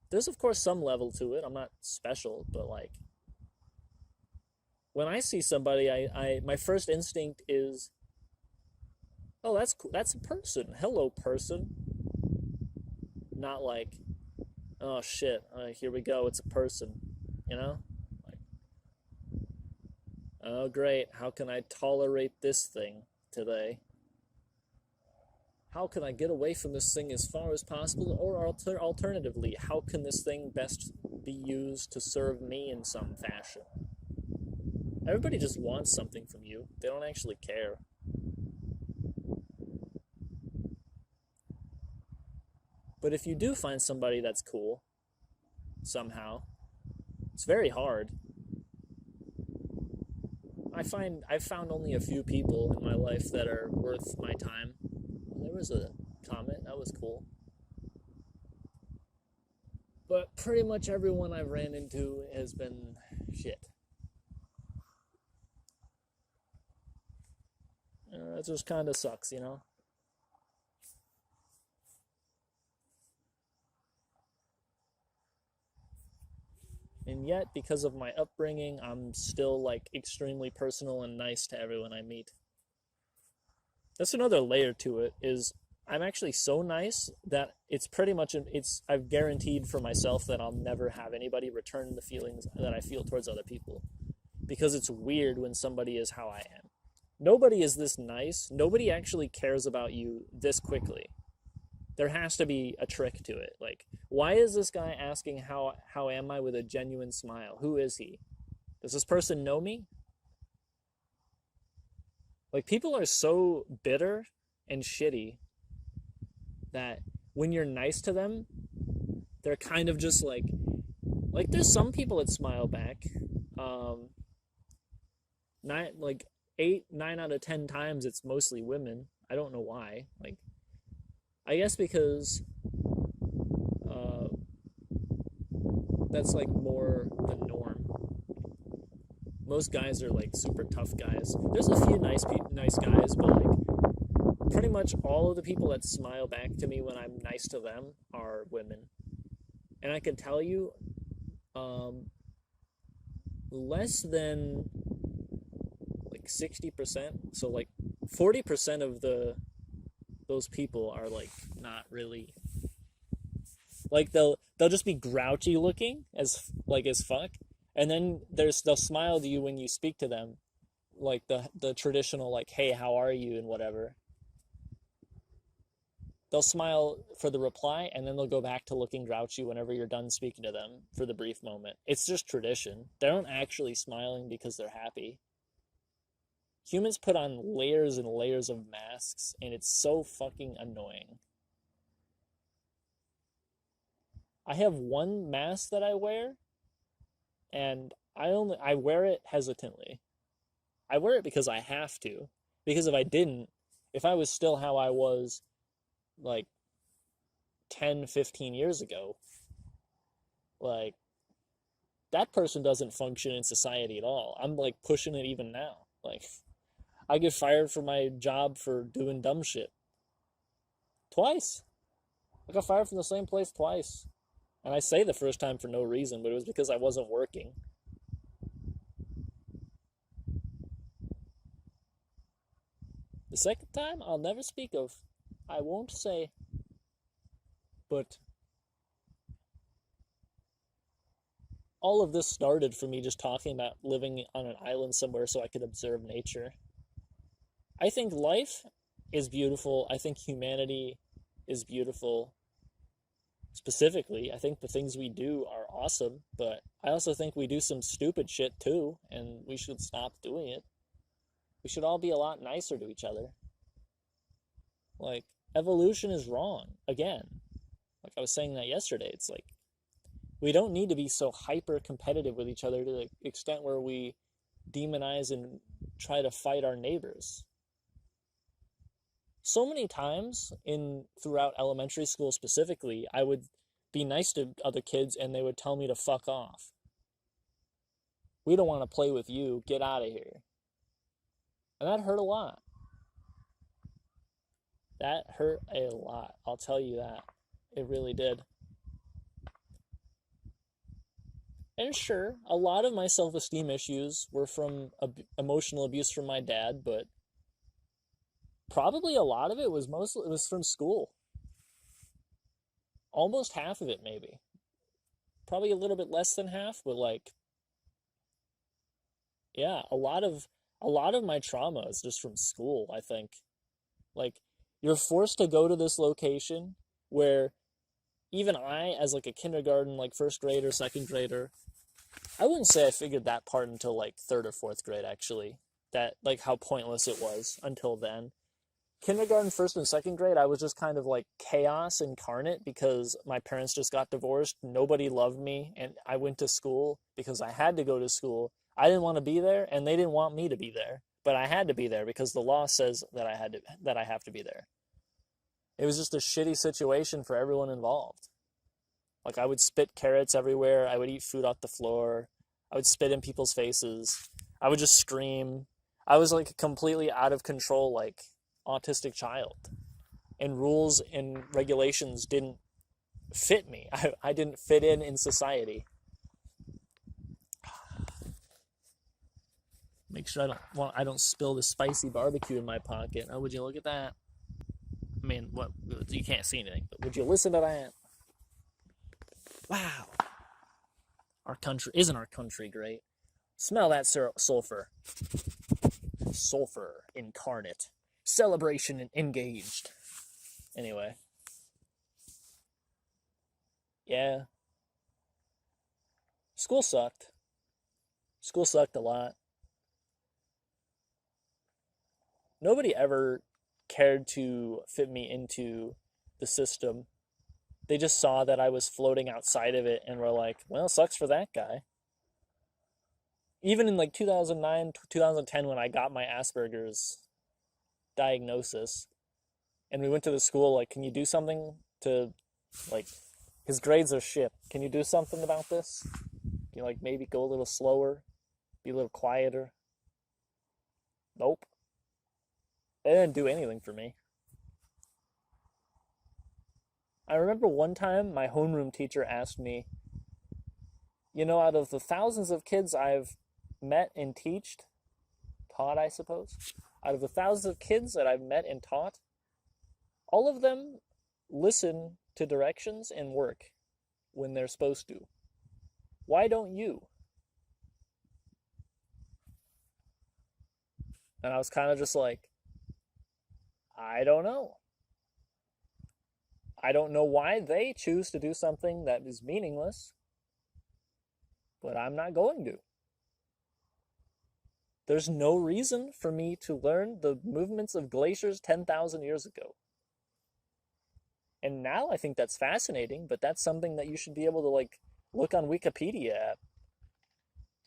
There's of course some level to it. I'm not special, but like when I see somebody, I my first instinct is, oh, that's cool. That's a person. Hello, person. Not like, oh shit, here we go. It's a person. You know? Like, oh great. How can I tolerate this thing today? How can I get away from this thing as far as possible? Or alternatively, how can this thing best be used to serve me in some fashion? Everybody just wants something from you. They don't actually care. But if you do find somebody that's cool, somehow, it's very hard. I've found only a few people in my life that are worth my time. There was a comment, that was cool. But pretty much everyone I've ran into has been shit. It just kind of sucks, you know? And yet, because of my upbringing, I'm still like extremely personal and nice to everyone I meet. That's another layer to it, is I'm actually so nice that it's pretty much I've guaranteed for myself that I'll never have anybody return the feelings that I feel towards other people, because it's weird when somebody is how I am. Nobody is this nice. Nobody actually cares about you this quickly. There has to be a trick to it. Like, why is this guy asking how am I with a genuine smile? Who is he? Does this person know me? Like, people are so bitter and shitty that when you're nice to them, they're kind of just like there's some people that smile back. Like 9 out of 10 times it's mostly women. I don't know why. Like, I guess because that's like more the norm. Most guys are like super tough guys. There's a few nice guys, but like pretty much all of the people that smile back to me when I'm nice to them are women. And I can tell you, less than like 60%, so like 40% of those people are like not really, like they'll just be grouchy looking as fuck, and then they'll smile to you when you speak to them, like the traditional like, hey, how are you, and whatever. They'll smile for the reply, and then they'll go back to looking grouchy whenever you're done speaking to them for the brief moment. It's just tradition. They aren't actually smiling because they're happy. Humans put on layers and layers of masks, and it's so fucking annoying. I have one mask that I wear, and I wear it hesitantly. I wear it because I have to. Because if I didn't, if I was still how I was like 10, 15 years ago, like that person doesn't function in society at all. I'm like pushing it even now. Like, I get fired from my job for doing dumb shit. Twice. I got fired from the same place twice. And I say the first time for no reason, but it was because I wasn't working. The second time, I'll never speak of. I won't say. But all of this started for me just talking about living on an island somewhere so I could observe nature. I think life is beautiful. I think humanity is beautiful. Specifically, I think the things we do are awesome, but I also think we do some stupid shit too, and we should stop doing it. We should all be a lot nicer to each other. Like, evolution is wrong. Again, like I was saying that yesterday, it's like, we don't need to be so hyper competitive with each other to the extent where we demonize and try to fight our neighbors. So many times throughout elementary school specifically, I would be nice to other kids and they would tell me to fuck off. We don't want to play with you. Get out of here. And that hurt a lot. That hurt a lot. I'll tell you that. It really did. And sure, a lot of my self-esteem issues were from emotional abuse from my dad, but probably a lot of it was from school. Almost half of it, maybe. Probably a little bit less than half, but like, yeah, a lot of my trauma is just from school, I think. Like, you're forced to go to this location where even I, as like a kindergarten, like first grader, second grader, I wouldn't say I figured that part until like third or fourth grade, actually. That, like, how pointless it was until then. Kindergarten, first and second grade, I was just kind of like chaos incarnate because my parents just got divorced. Nobody loved me, and I went to school because I had to go to school. I didn't want to be there, and they didn't want me to be there, but I had to be there because the law says that I have to be there. It was just a shitty situation for everyone involved. Like, I would spit carrots everywhere. I would eat food off the floor. I would spit in people's faces. I would just scream. I was like a completely out of control, like, autistic child. And rules and regulations didn't fit me. I didn't fit in society. Make sure I don't spill the spicy barbecue in my pocket. Oh, would you look at that? I mean, what? You can't see anything, but would you listen to that? Wow. Isn't our country great? Smell that sulfur. Sulfur incarnate. Celebration and engaged. Anyway. Yeah. School sucked. School sucked a lot. Nobody ever cared to fit me into the system. They just saw that I was floating outside of it and were like, well, sucks for that guy. Even in like 2009, 2010, when I got my Asperger's diagnosis, and we went to the school, like, can you do something to, like, his grades are shit. Can you do something about this? Can you, like, maybe go a little slower? Be a little quieter? Nope. They didn't do anything for me. I remember one time my homeroom teacher asked me, out of the thousands of kids I've met and taught, I suppose, out of the thousands of kids that I've met and taught, all of them listen to directions and work when they're supposed to. Why don't you? And I was kind of just like, I don't know. I don't know why they choose to do something that is meaningless, but I'm not going to. There's no reason for me to learn the movements of glaciers 10,000 years ago. And now I think that's fascinating, but that's something that you should be able to, like, look on Wikipedia at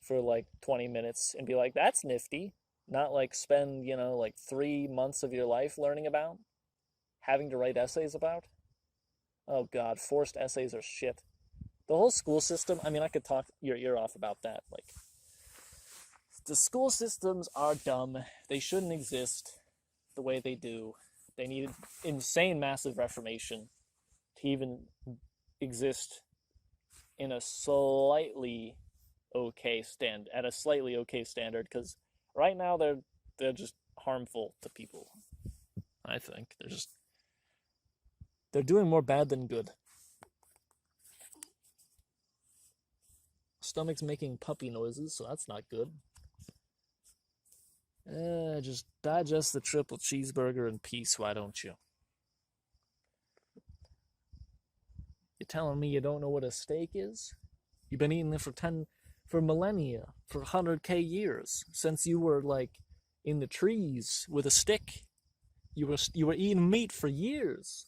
for like 20 minutes and be like, that's nifty. Not like spend, like 3 months of your life learning about, having to write essays about. Oh God, forced essays are shit. The whole school system, I mean, I could talk your ear off about that. Like, The school systems are dumb. They shouldn't exist the way they do. They need insane massive reformation to even exist in a slightly at a slightly okay standard, because right now they're just harmful to people. I think they're doing more bad than good. Stomach's making puppy noises, so that's not good. Just digest the triple cheeseburger in peace, why don't you? You're telling me you don't know what a steak is? You've been eating it for millennia, for 100K years, since you were like in the trees with a stick. You were eating meat for years.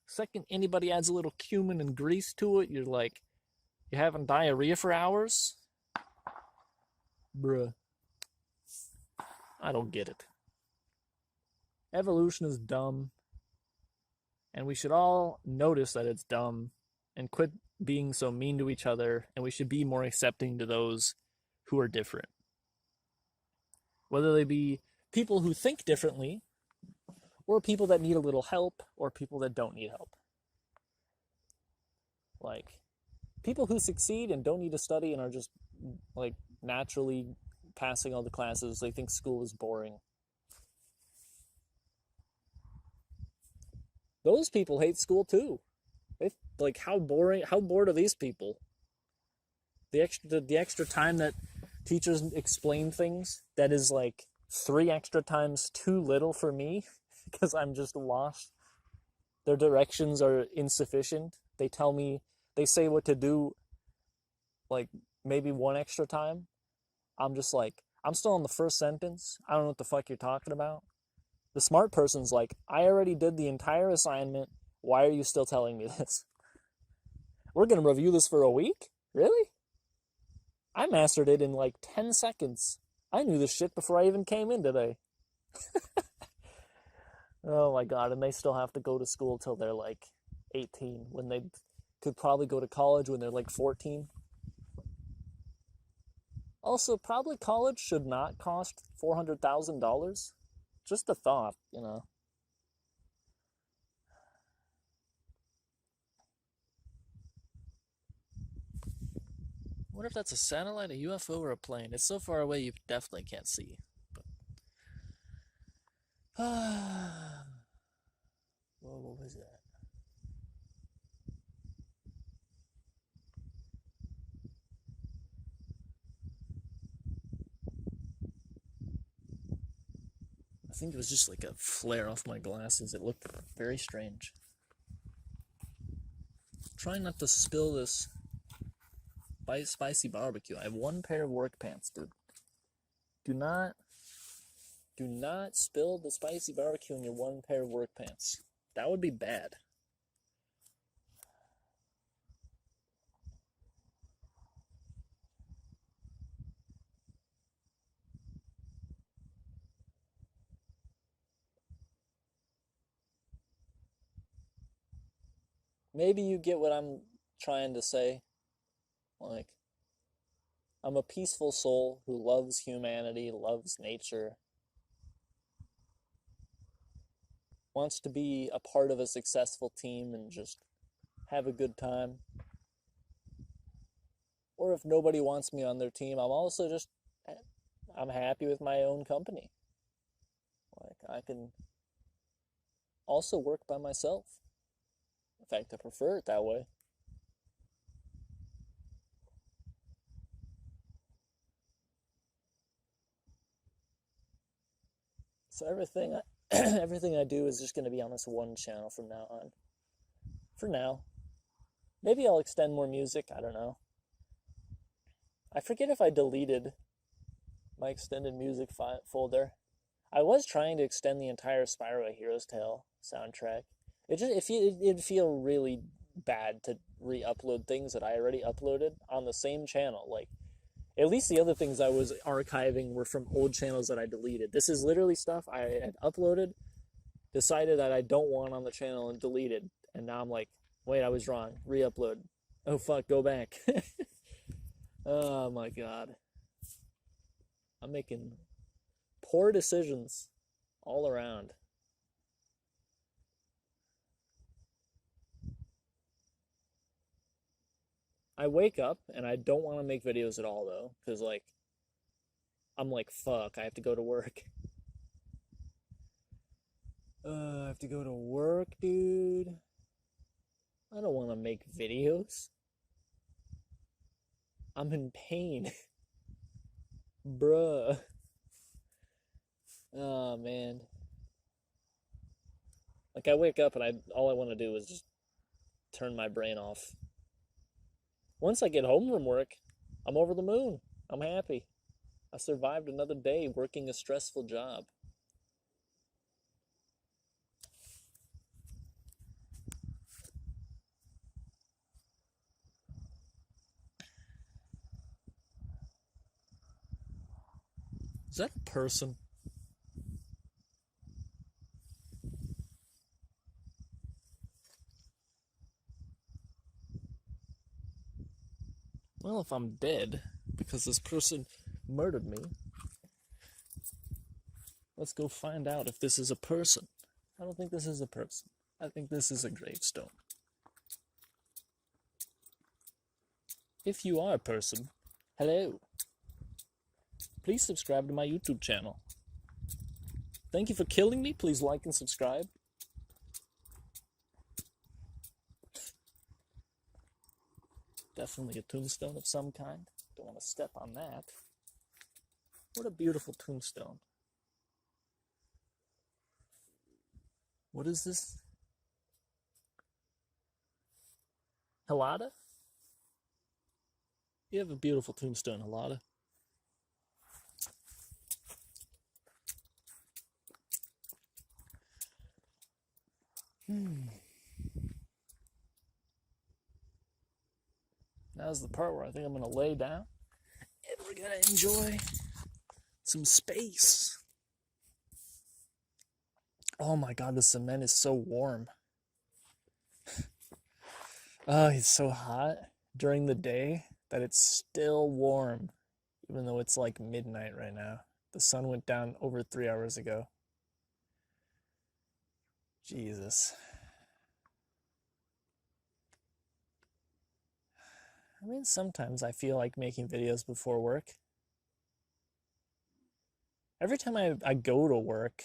Second anybody adds a little cumin and grease to it, you're having diarrhea for hours? Bruh. I don't get it. Evolution is dumb, and we should all notice that it's dumb and quit being so mean to each other, and we should be more accepting to those who are different. Whether they be people who think differently, or people that need a little help, or people that don't need help. Like, people who succeed and don't need to study and are just, like, naturally passing all the classes, they think school is boring. Those people hate school too. How bored are these people? The extra time that teachers explain things, that is like 3 extra times too little for me, because I'm just lost. Their directions are insufficient. They say what to do like maybe 1 extra time. I'm just like, I'm still on the first sentence. I don't know what the fuck you're talking about. The smart person's like, I already did the entire assignment. Why are you still telling me this? We're going to review this for a week? Really? I mastered it in like 10 seconds. I knew this shit before I even came in today. Oh my god, and they still have to go to school till they're like 18, when they could probably go to college when they're like 14. Also, probably college should not cost $400,000. Just a thought, you know. What if that's a satellite, a UFO, or a plane? It's so far away you definitely can't see. But what was that? I think it was just like a flare off my glasses. It looked very strange. Trying not to spill this spicy barbecue. I have 1 pair of work pants, dude. Do not spill the spicy barbecue in your 1 pair of work pants. That would be bad. Maybe you get what I'm trying to say. Like, I'm a peaceful soul who loves humanity, loves nature, wants to be a part of a successful team and just have a good time. Or if nobody wants me on their team, I'm happy with my own company. Like, I can also work by myself. In fact, I prefer it that way. So everything I do is just going to be on this one channel from now on. For now. Maybe I'll extend more music, I don't know. I forget if I deleted my extended music folder. I was trying to extend the entire Spyro: A Hero's Tale soundtrack. It'd feel really bad to re-upload things that I already uploaded on the same channel. Like, at least the other things I was archiving were from old channels that I deleted. This is literally stuff I had uploaded, decided that I don't want on the channel, and deleted. And now I'm like, wait, I was wrong. Re-upload. Oh fuck, go back. Oh my god. I'm making poor decisions all around. I wake up and I don't want to make videos at all though, because like I'm like, fuck, I have to go to work. I have to go to work, dude. I don't want to make videos. I'm in pain. Bruh. Oh man. Like I wake up and all I want to do is just turn my brain off. Once I get home from work, I'm over the moon. I'm happy. I survived another day working a stressful job. Is that a person? Well, if I'm dead because this person murdered me, let's go find out if this is a person. I don't think this is a person. I think this is a gravestone. If you are a person, hello. Please subscribe to my YouTube channel. Thank you for killing me. Please like and subscribe. Definitely a tombstone of some kind. Don't want to step on that. What a beautiful tombstone. What is this? Helada? You have a beautiful tombstone, Helada. Now's the part where I think I'm going to lay down and we're going to enjoy some space. Oh my god, the cement is so warm. Oh, it's so hot during the day that it's still warm, even though it's like midnight right now. The sun went down over 3 hours ago. Jesus. I mean, sometimes I feel like making videos before work. Every time I go to work,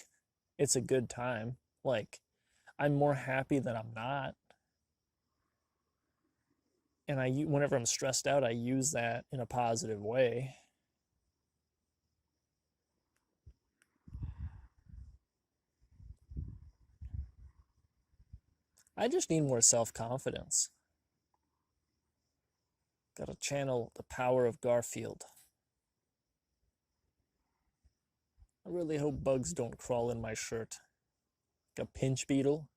it's a good time. Like, I'm more happy than I'm not. And whenever I'm stressed out, I use that in a positive way. I just need more self-confidence. Gotta channel the power of Garfield. I really hope bugs don't crawl in my shirt. Like a pinch beetle.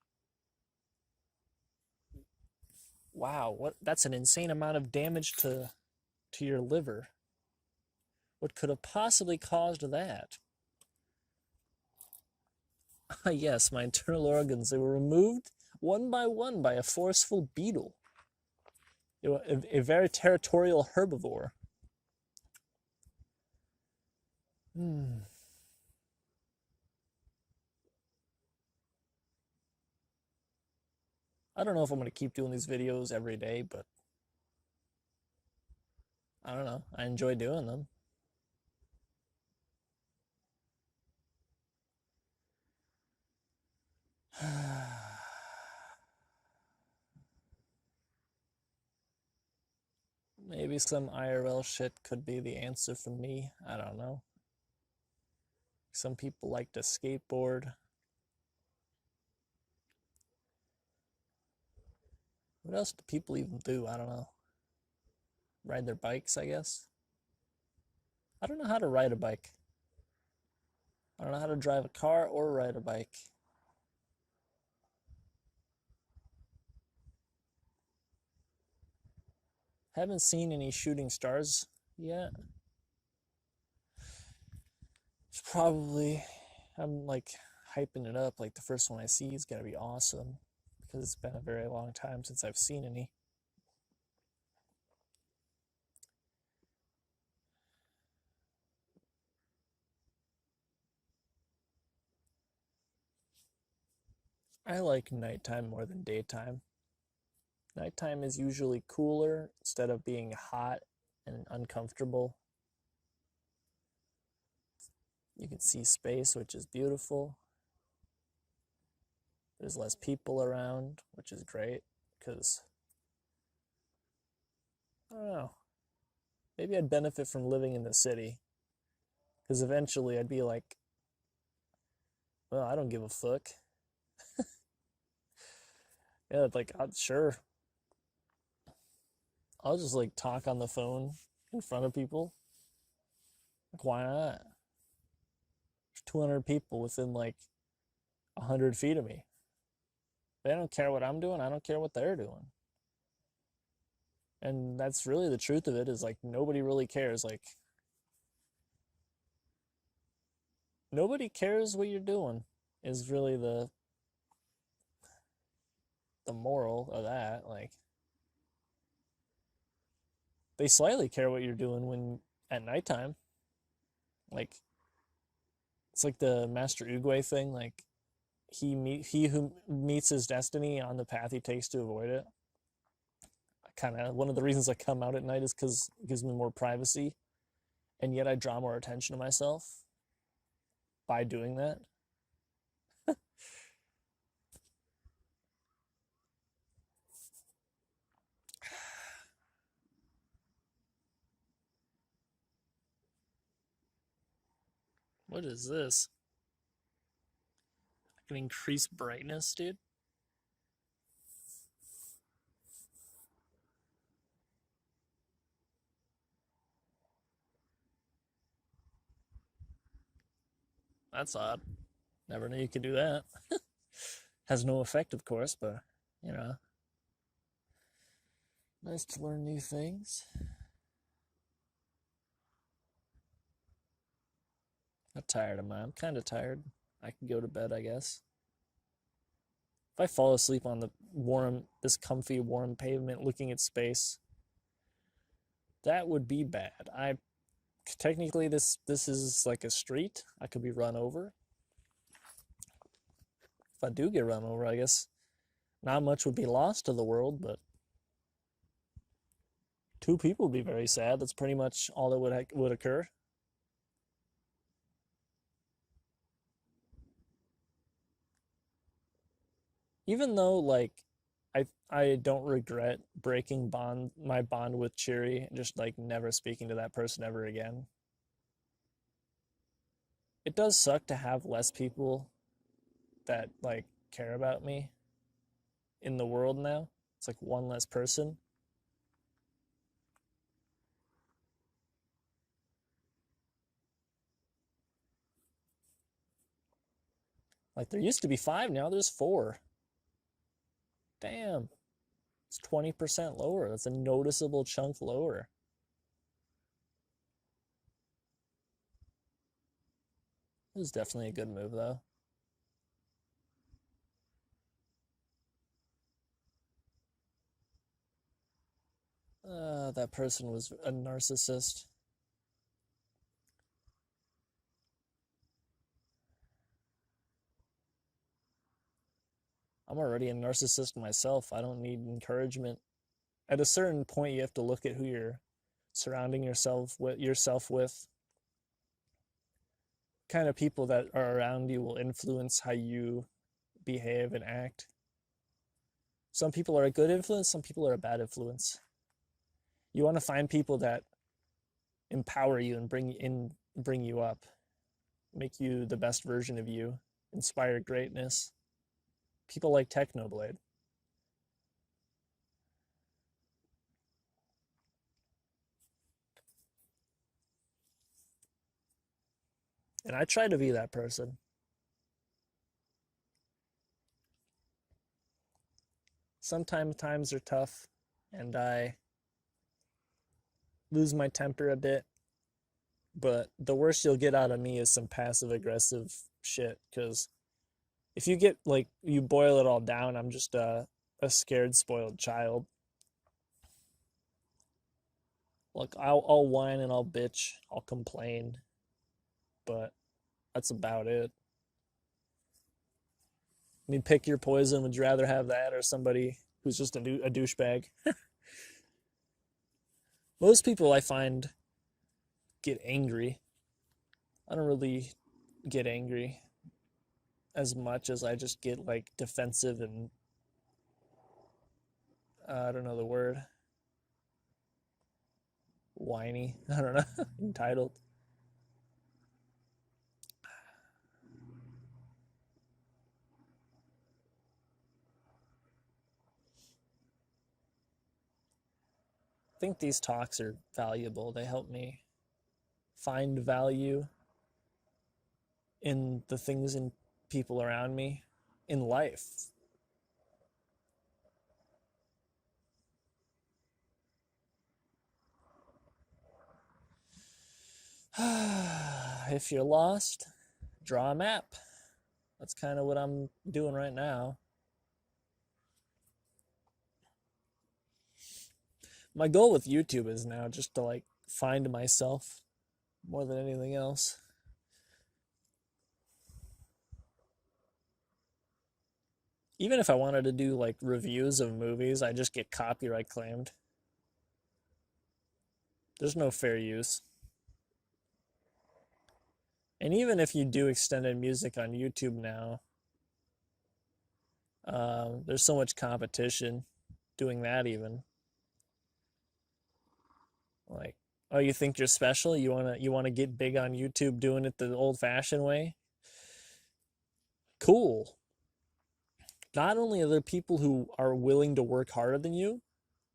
Wow, that's an insane amount of damage to your liver. What could have possibly caused that? Ah, yes, my internal organs, they were removed one by one by a forceful beetle. A very territorial herbivore. I don't know if I'm going to keep doing these videos every day, but I don't know. I enjoy doing them. Maybe some IRL shit could be the answer for me. I don't know. Some people like to skateboard. What else do people even do? I don't know. Ride their bikes, I guess. I don't know how to ride a bike. I don't know how to drive a car or ride a bike. Haven't seen any shooting stars yet. It's probably, I'm like hyping it up. Like the first one I see is gonna be awesome because it's been a very long time since I've seen any. I like nighttime more than daytime. Nighttime is usually cooler instead of being hot and uncomfortable. You can see space, which is beautiful. There's less people around, which is great because, I don't know, maybe I'd benefit from living in the city because eventually I'd be like, well, I don't give a fuck. Yeah, like, sure, I'll just like talk on the phone in front of people. Like, why not? There's 200 people within like 100 feet of me. They don't care what I'm doing. I don't care what they're doing. And that's really the truth of it is like nobody really cares. Like, nobody cares what you're doing is really the moral of that. Like, they slightly care what you're doing when at nighttime. Like, it's like the Master Oogway thing. Like, he who meets his destiny on the path he takes to avoid it. Kind of one of the reasons I come out at night is because it gives me more privacy, and yet I draw more attention to myself by doing that. What is this? I can increase brightness, dude. That's odd. Never knew you could do that. Has no effect, of course, but you know, nice to learn new things. How tired am I? I'm kind of tired. I can go to bed, I guess. If I fall asleep on the this comfy, warm pavement looking at space, that would be bad. I technically this is like a street. I could be run over. If I do get run over, I guess not much would be lost to the world, but two people would be very sad. That's pretty much all that would occur. Even though like I don't regret breaking my bond with Cheery and just like never speaking to that person ever again. It does suck to have less people that like care about me in the world now. It's like one less person. Like there used to be five, now there's four. Damn. It's 20% lower. That's a noticeable chunk lower. It was definitely a good move though. That person was a narcissist. I'm already a narcissist myself. I don't need encouragement. At a certain point, you have to look at who you're surrounding yourself with. Kind of people that are around you will influence how you behave and act. Some people are a good influence, some people are a bad influence. You want to find people that empower you and bring you up, make you the best version of you, inspire greatness. People like Technoblade. And I try to be that person. Sometimes times are tough and I lose my temper a bit, but the worst you'll get out of me is some passive aggressive shit because if you get like you boil it all down, I'm just a scared spoiled child. Like I'll whine and I'll bitch, I'll complain, but that's about it. I mean, pick your poison. Would you rather have that or somebody who's just a douchebag? Most people I find get angry. I don't really get angry as much as I just get like defensive and I don't know the word. Whiny. I don't know. Entitled. I think these talks are valuable. They help me find value in the things and people around me in life. If you're lost, draw a map. That's kind of what I'm doing right now. My goal with YouTube is now just to like find myself more than anything else. Even if I wanted to do like reviews of movies, I just get copyright claimed. There's no fair use. And even if you do extended music on YouTube now, there's so much competition doing that even. Like, oh, you think you're special? You wanna get big on YouTube doing it the old-fashioned way? Cool. Not only are there people who are willing to work harder than you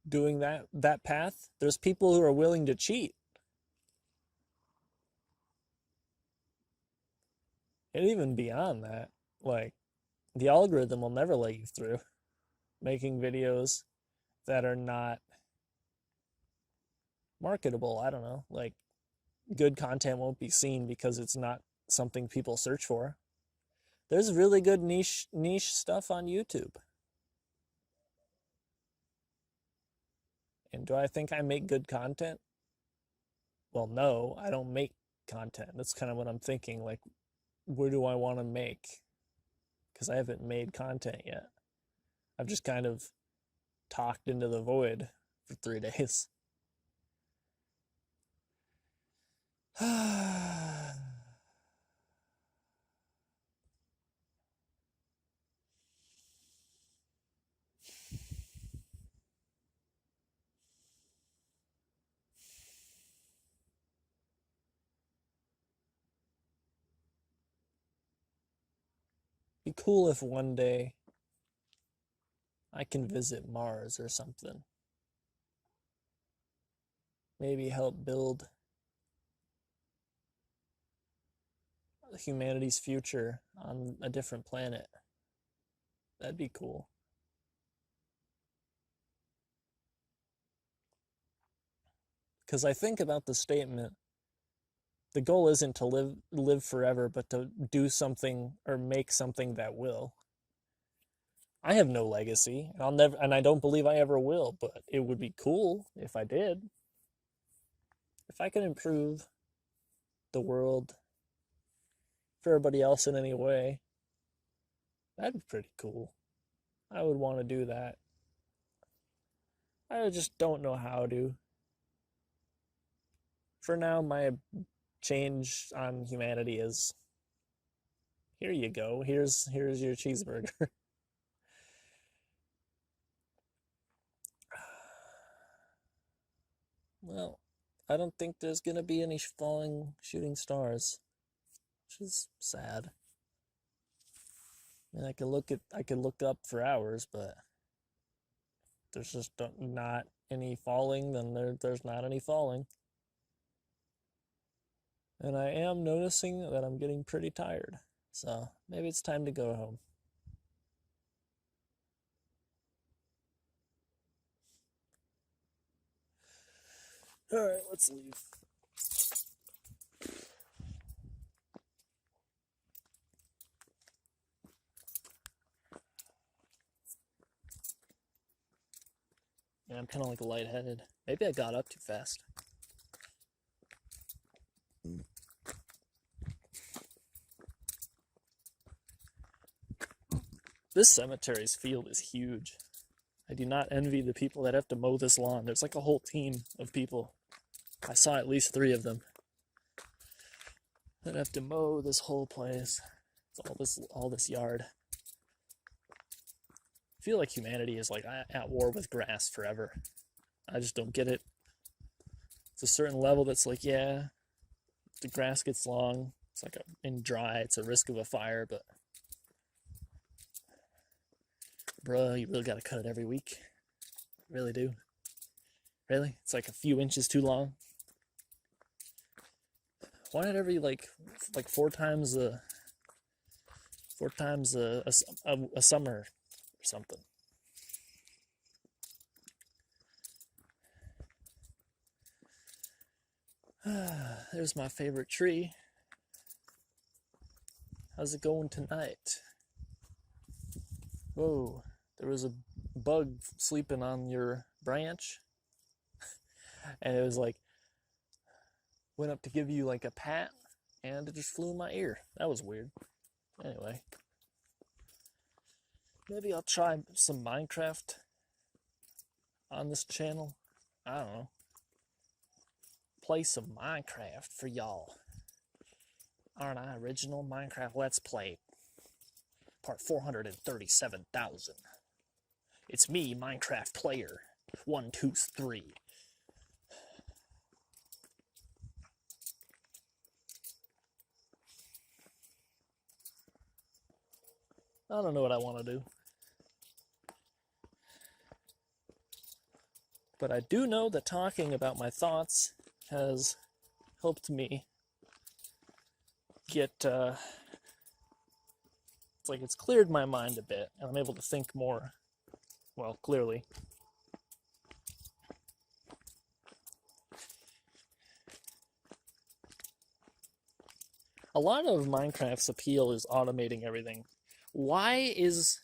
doing that path, there's people who are willing to cheat. And even beyond that, like the algorithm will never let you through making videos that are not marketable. I don't know, like good content won't be seen because it's not something people search for. There's really good niche stuff on YouTube. And do I think I make good content? Well, no, I don't make content. That's kind of what I'm thinking. Like, where do I want to make? Because I haven't made content yet. I've just kind of talked into the void for 3 days. Be cool if one day I can visit Mars or something. Maybe help build humanity's future on a different planet. That'd be cool. Because I think about the statement, the goal isn't to live forever, but to do something or make something that will. I have no legacy, and I don't believe I ever will, but it would be cool if I did. If I could improve the world for everybody else in any way, that'd be pretty cool. I would want to do that. I just don't know how to. For now, my change on humanity is here you go. Here's your cheeseburger. Well, I don't think there's gonna be any falling shooting stars, which is sad. I mean, I could look up for hours, but there's just not any falling. Then there's not any falling. And I am noticing that I'm getting pretty tired. So maybe it's time to go home. All right, let's leave. Yeah, I'm kind of like lightheaded. Maybe I got up too fast. This cemetery's field is huge. I do not envy the people that have to mow this lawn. There's like a whole team of people. I saw at least 3 of them that have to mow this whole place. It's all this yard. I feel like humanity is like at war with grass forever. I just don't get it. It's a certain level that's like, yeah, the grass gets long. It's like in dry, it's a risk of a fire, but bruh, you really gotta cut it every week. You really do. Really? It's like a few inches too long. Why not every like 4 times a summer or something? There's my favorite tree. How's it going tonight? Whoa, there was a bug sleeping on your branch. And it was like, went up to give you like a pat, and it just flew in my ear. That was weird. Anyway, maybe I'll try some Minecraft on this channel. I don't know. Play some Minecraft for y'all. Aren't I original Minecraft Let's Play? Part 437,000. It's me, Minecraft player. 1, 2, 3. I don't know what I want to do. But I do know that talking about my thoughts has helped me get, it's like it's cleared my mind a bit, and I'm able to think more, well, clearly. A lot of Minecraft's appeal is automating everything. Why is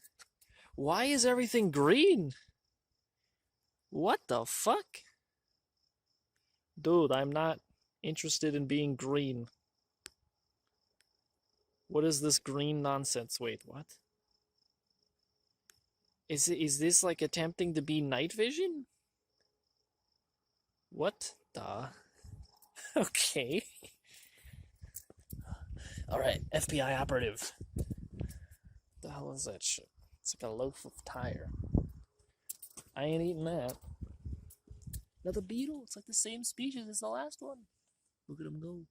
everything green? What the fuck? Dude, I'm not interested in being green. What is this green nonsense? Wait, what? Is this like attempting to be night vision? What the? Okay. Alright, FBI operative. The hell is that shit? It's like a loaf of tire. I ain't eating that. Another beetle? It's like the same species as the last one. Look at him go.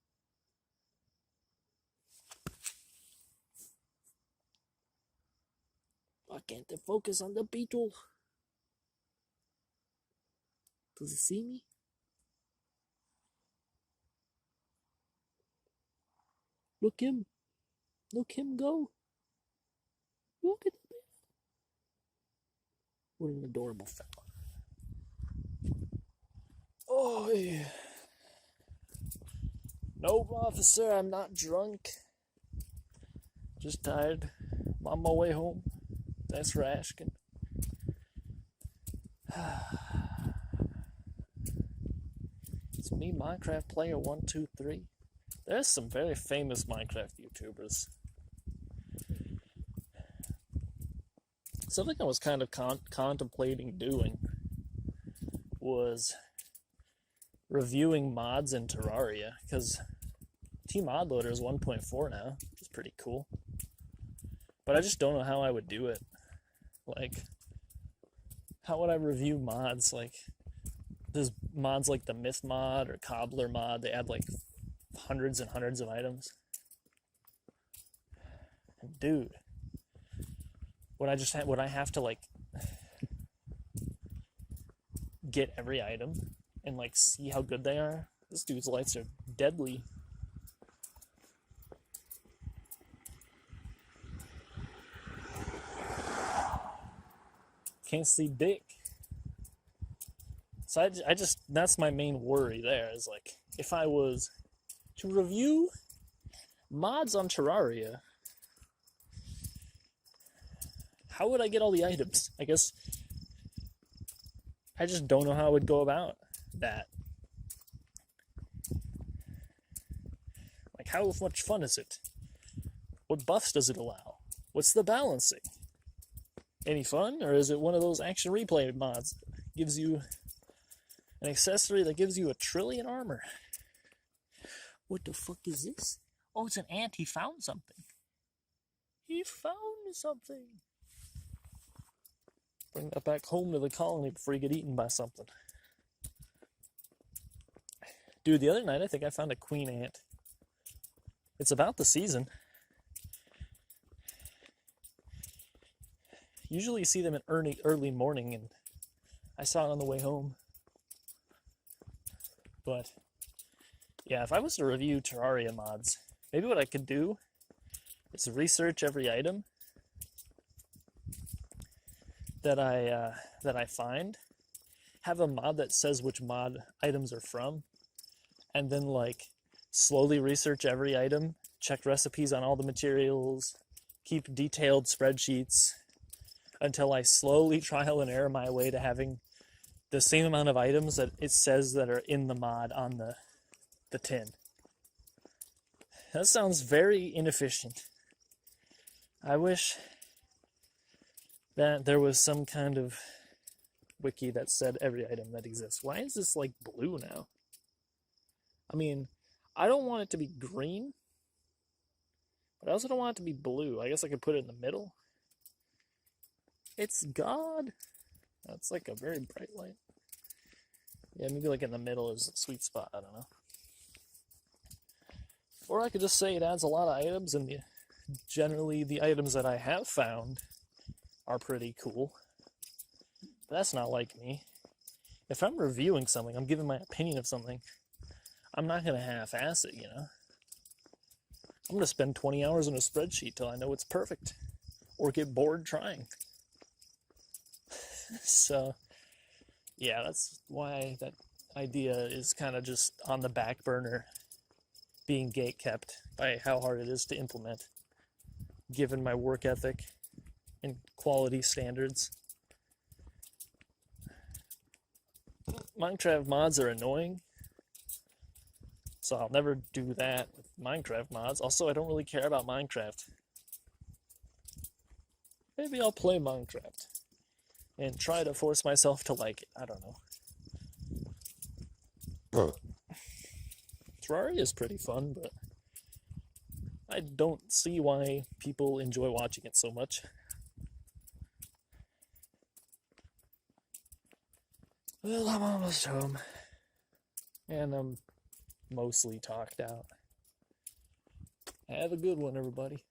Why can't they focus on the beetle? Does it see me? Look him. Look him go. Look at the beetle. What an adorable fella. Oh, yeah. No, officer, I'm not drunk. Just tired. I'm on my way home. Thanks for asking. It's me, Minecraft player 123. There's some very famous Minecraft YouTubers. Something I was kind of contemplating doing was reviewing mods in Terraria, because T-Modloader is 1.4 now, which is pretty cool. But I just don't know how I would do it. Like, how would I review mods? Like, there's mods like the Myth mod or Cobbler mod. They add like hundreds and hundreds of items. And dude, would I have to like get every item and like see how good they are? This dude's lights are deadly. Can't see dick. So I just, that's my main worry there, is like, if I was to review mods on Terraria, how would I get all the items? I guess I just don't know how I would go about that. Like, how much fun is it? What buffs does it allow? What's the balancing? Any fun, or is it one of those action replay mods that gives you an accessory that gives you 1,000,000,000,000 armor? What the fuck is this? Oh, it's an ant. He found something. He found something. Bring that back home to the colony before you get eaten by something. Dude, the other night I think I found a queen ant. It's about the season. Usually you see them in early morning, and I saw it on the way home. But yeah, if I was to review Terraria mods, maybe what I could do is research every item that I find, have a mod that says which mod items are from, and then like slowly research every item, check recipes on all the materials, keep detailed spreadsheets until I slowly trial and error my way to having the same amount of items that it says that are in the mod on the tin. That sounds very inefficient. I wish that there was some kind of wiki that said every item that exists. Why is this like blue now? I mean, I don't want it to be green, but I also don't want it to be blue. I guess I could put it in the middle. It's God. That's like a very bright light. Yeah, maybe like in the middle is the sweet spot. I don't know. Or I could just say it adds a lot of items, and generally the items that I have found are pretty cool. But that's not like me. If I'm reviewing something, I'm giving my opinion of something, I'm not going to half-ass it, you know? I'm going to spend 20 hours on a spreadsheet till I know it's perfect, or get bored trying. So, yeah, that's why that idea is kind of just on the back burner, being gate-kept by how hard it is to implement, given my work ethic and quality standards. Minecraft mods are annoying, so I'll never do that with Minecraft mods. Also, I don't really care about Minecraft. Maybe I'll play Minecraft and try to force myself to like it. I don't know. Terraria is pretty fun, but I don't see why people enjoy watching it so much. Well, I'm almost home, and I'm mostly talked out. Have a good one, everybody.